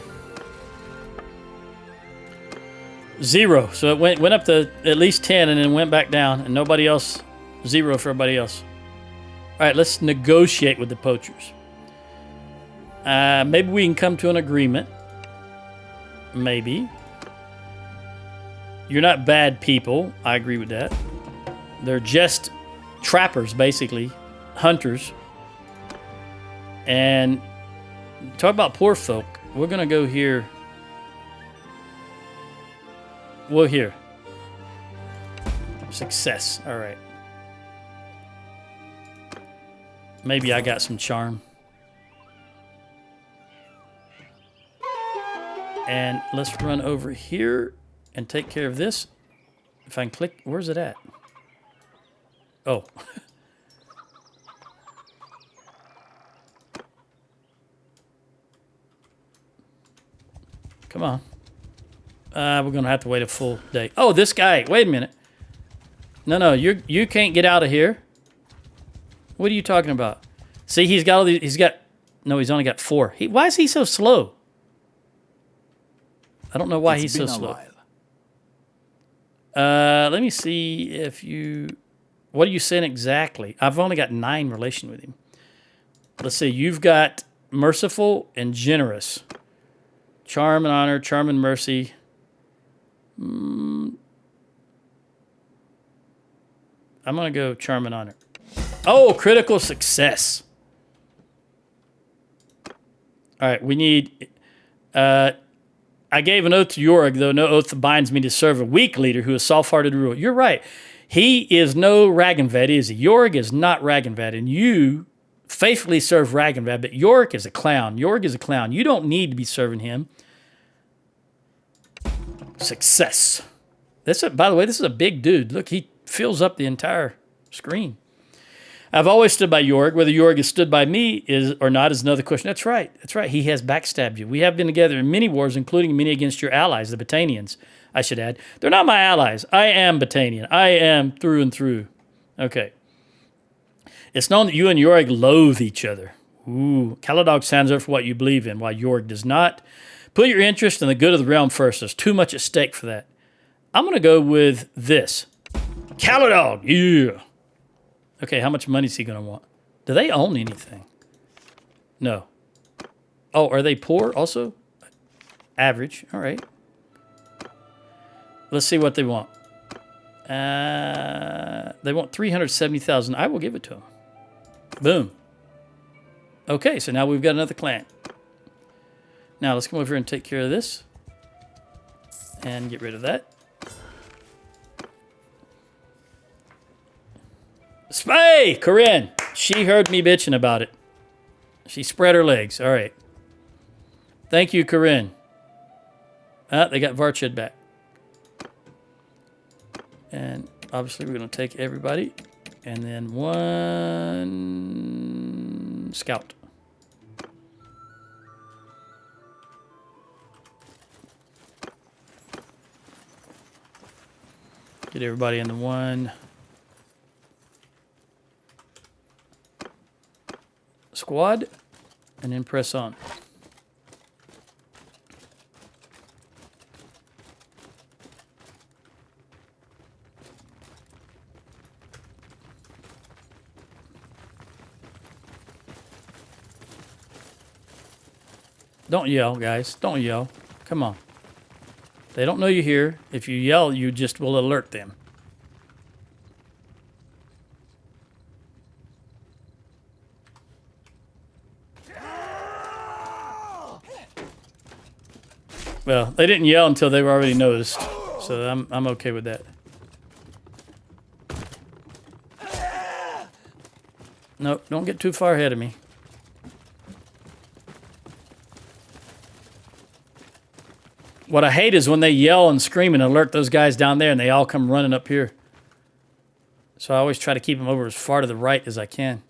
0. So it went up to at least 10 and then went back down, and nobody else... 0 for everybody else. All right, let's negotiate with the poachers. Maybe we can come to an agreement. Maybe. You're not bad people. I agree with that. They're just trappers, basically. Hunters. And talk about poor folk. We're going to go here. Well, here. Success. All right. Maybe I got some charm. And let's run over here and take care of this. If I can click, where's it at? Oh. Come on. We're going to have to wait a full day. Oh, this guy. Wait a minute. No, you can't get out of here. What are you talking about? See, he's got all these. No, he's only got 4. Why is he so slow? I don't know why he's so slow. Let me see if you... What are you saying exactly? I've only got 9 relation with him. Let's see. You've got merciful and generous. Charm and honor, charm and mercy. I'm going to go charm and honor. Oh, critical success. All right, we need... I gave an oath to Jorg, though no oath binds me to serve a weak leader who is soft-hearted to rule. You're right. He is no Ragnvad, is he? Jorg is not Ragnvad, and you faithfully serve Ragnvad, but Jorg is a clown. Jorg is a clown. You don't need to be serving him. Success. By the way, this is a big dude. Look, he fills up the entire screen. I've always stood by Jorg. Whether Jorg has stood by me or not is another question. That's right. That's right. He has backstabbed you. We have been together in many wars, including many against your allies, the Battanians, I should add. They're not my allies. I am Battanian. I am through and through. Okay. It's known that you and Jorg loathe each other. Ooh. Calradia stands up for what you believe in, while Jorg does not. Put your interest in the good of the realm first. There's too much at stake for that. I'm going to go with this. Calradia. Yeah. Okay, how much money is he going to want? Do they own anything? No. Oh, are they poor also? Average. All right. Let's see what they want. They want 370,000. I will give it to them. Boom. Okay, so now we've got another clan. Now let's come over here and take care of this. And get rid of that. Hey, Corinne. She heard me bitching about it. She spread her legs. All right. Thank you, Corinne. They got Varched back. And obviously we're going to take everybody. And then 1 scout. Get everybody into 1 squad, and then press on. Don't yell, guys. Don't yell. Come on. They don't know you're here. If you yell, you just will alert them. Well, they didn't yell until they were already noticed. So I'm okay with that. No, don't get too far ahead of me. What I hate is when they yell and scream and alert those guys down there and they all come running up here. So I always try to keep them over as far to the right as I can.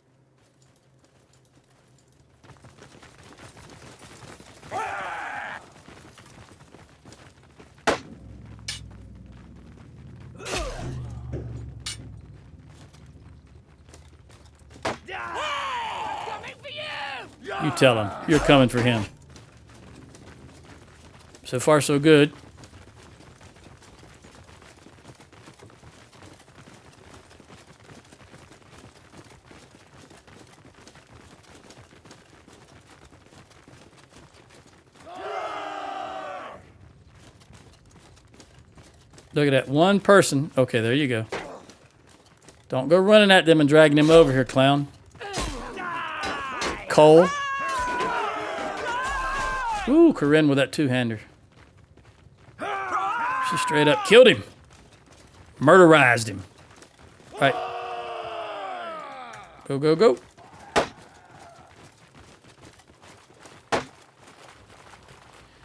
You tell him. You're coming for him. So far, so good. Look at that. One person. Okay, there you go. Don't go running at them and dragging them over here, clown. Cole. Ooh, Corinne with that two-hander. She straight up killed him. Murderized him. All right. Go, go, go.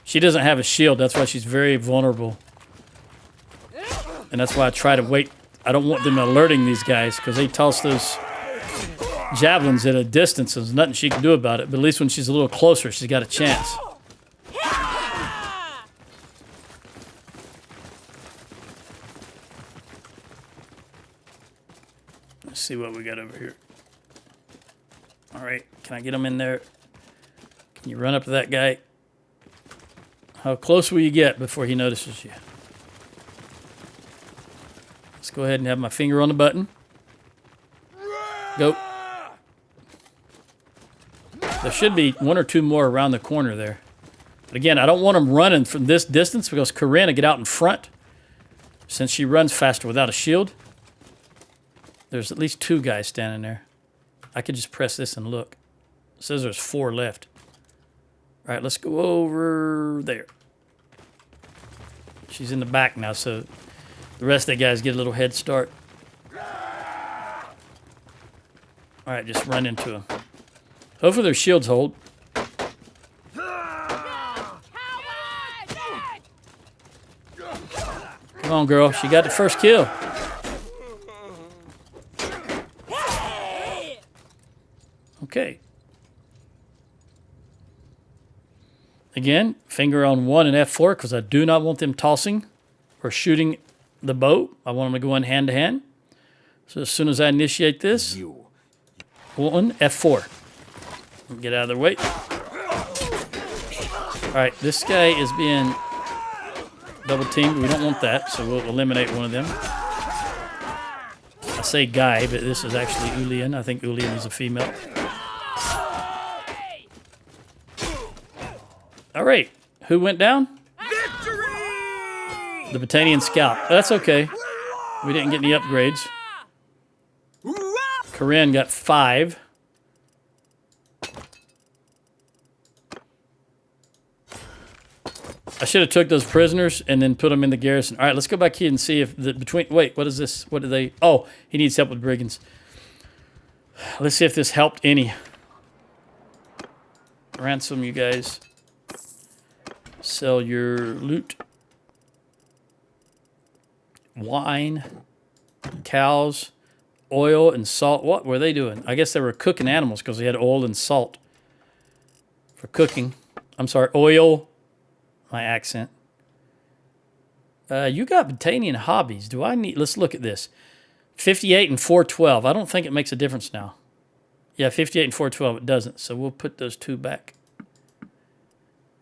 She doesn't have a shield. That's why she's very vulnerable. And that's why I try to wait. I don't want them alerting these guys because they toss those javelins at a distance. There's nothing she can do about it. But at least when she's a little closer, she's got a chance. Let's see what we got over here. All right, can I get them in there? Can you run up to that guy? How close will you get before he notices you? Let's go ahead and have my finger on the button. Go. There should be one or two more around the corner there. But again, I don't want them running from this distance because Corinne will get out in front. Since she runs faster without a shield. There's at least two guys standing there. I could just press this and look. It says there's 4 left. All right, let's go over there. She's in the back now, so the rest of the guys get a little head start. All right, just run into them. Hopefully their shields hold. Come on, girl. She got the first kill. Okay. Again, finger on 1 and F4 because I do not want them tossing or shooting the bow. I want them to go in hand to hand. So as soon as I initiate this, 1, F4. Get out of their way. All right, this guy is being double teamed. We don't want that, so we'll eliminate one of them. I say guy, but this is actually Ulian. I think Ulian is a female. All right, who went down? Victory! The Battanian scout. That's okay. We didn't get any upgrades. Corinne got 5. I should have took those prisoners and then put them in the garrison. All right, let's go back here and see if the between. Wait, what is this? What do they? Oh, he needs help with brigands. Let's see if this helped any. Ransom, you guys. Sell your loot. Wine, cows, oil, and salt. What were they doing? I guess they were cooking animals because they had oil and salt for cooking. I'm sorry, oil. My accent. You got Battanian hobbies. Do I need... Let's look at this. 58 and 412. I don't think it makes a difference now. Yeah, 58 and 412. It doesn't. So we'll put those 2 back.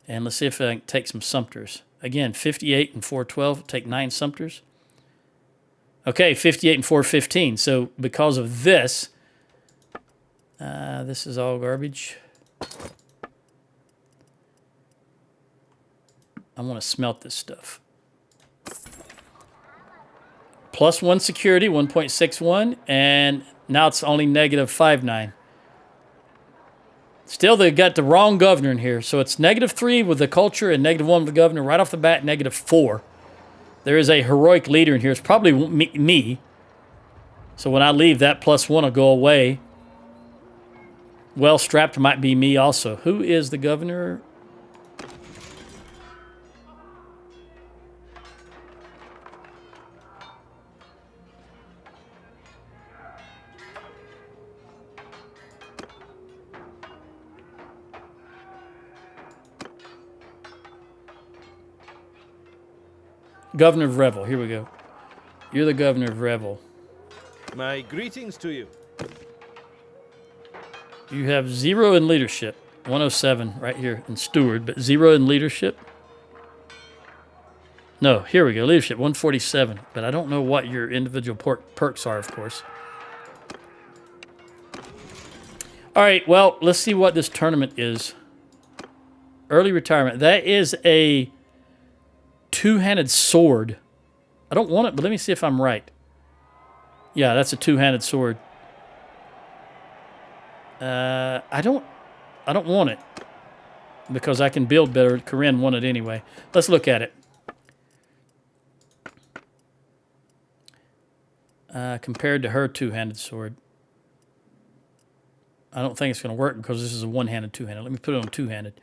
And let's see if I can take some Sumters. Again, 58 and 412. Take 9 Sumters. Okay, 58 and 415. So because of this... this is all garbage. I want to smelt this stuff. +1 security, 1.61, and now it's only -5.9. Still, they got the wrong governor in here. So it's -3 with the culture and -1 with the governor. Right off the bat, -4. There is a heroic leader in here. It's probably me. So when I leave, that +1 will go away. Well-strapped might be me also. Who is the governor? Governor of Revel. Here we go. You're the governor of Revel. My greetings to you. You have 0 in leadership. 107 right here in steward, but 0 in leadership. No, here we go. Leadership 147, but I don't know what your individual perks are, of course. All right, well, let's see what this tournament is. Early retirement. That is a two-handed sword. I don't want it, but let me see if I'm right. Yeah, that's a two-handed sword. I don't want it because I can build better. Corinne wanted it anyway. Let's look at it. Compared to her two-handed sword. I don't think it's going to work because this is a one-handed, two-handed. Let me put it on two-handed.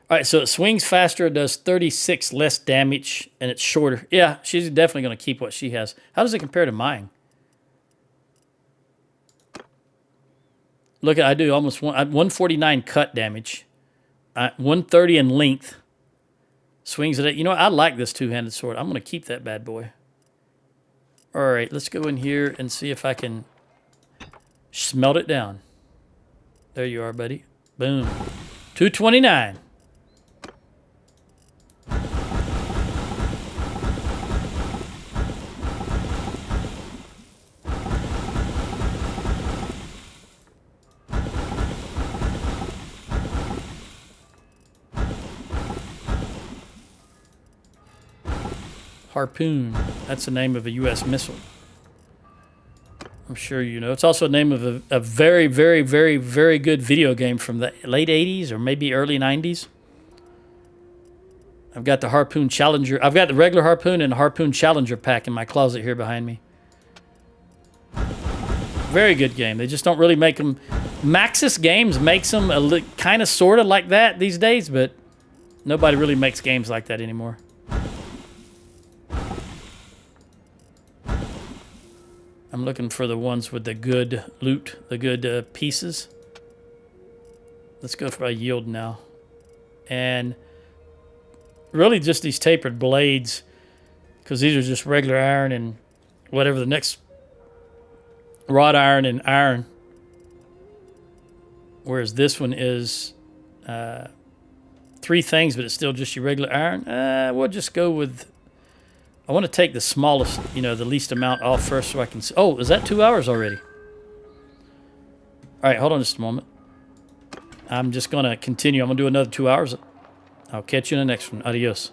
All right, so it swings faster, it does 36 less damage, and it's shorter. Yeah, she's definitely going to keep what she has. How does it compare to mine? Look, I do almost 149 cut damage, 130 in length. Swings it. You know what? I like this two-handed sword. I'm going to keep that bad boy. All right, let's go in here and see if I can smelt it down. There you are, buddy. Boom. 229. Harpoon. That's the name of a U.S. missile. I'm sure you know. It's also the name of a very, very, very, very good video game from the late 80s or maybe early 90s. I've got the Harpoon Challenger. I've got the regular Harpoon and the Harpoon Challenger pack in my closet here behind me. Very good game. They just don't really make them. Maxis Games makes them kind of sort of like that these days, but nobody really makes games like that anymore. I'm looking for the ones with the good loot, the good pieces. Let's go for a yield now. And really just these tapered blades, because these are just regular iron and whatever the next wrought iron and iron. Whereas this one is 3 things, but it's still just your regular iron. We'll just go with... I want to take the smallest, you know, the least amount off first so I can see. Oh, is that 2 hours already? All right, hold on just a moment. I'm just going to continue. I'm going to do another 2 hours. I'll catch you in the next one. Adios.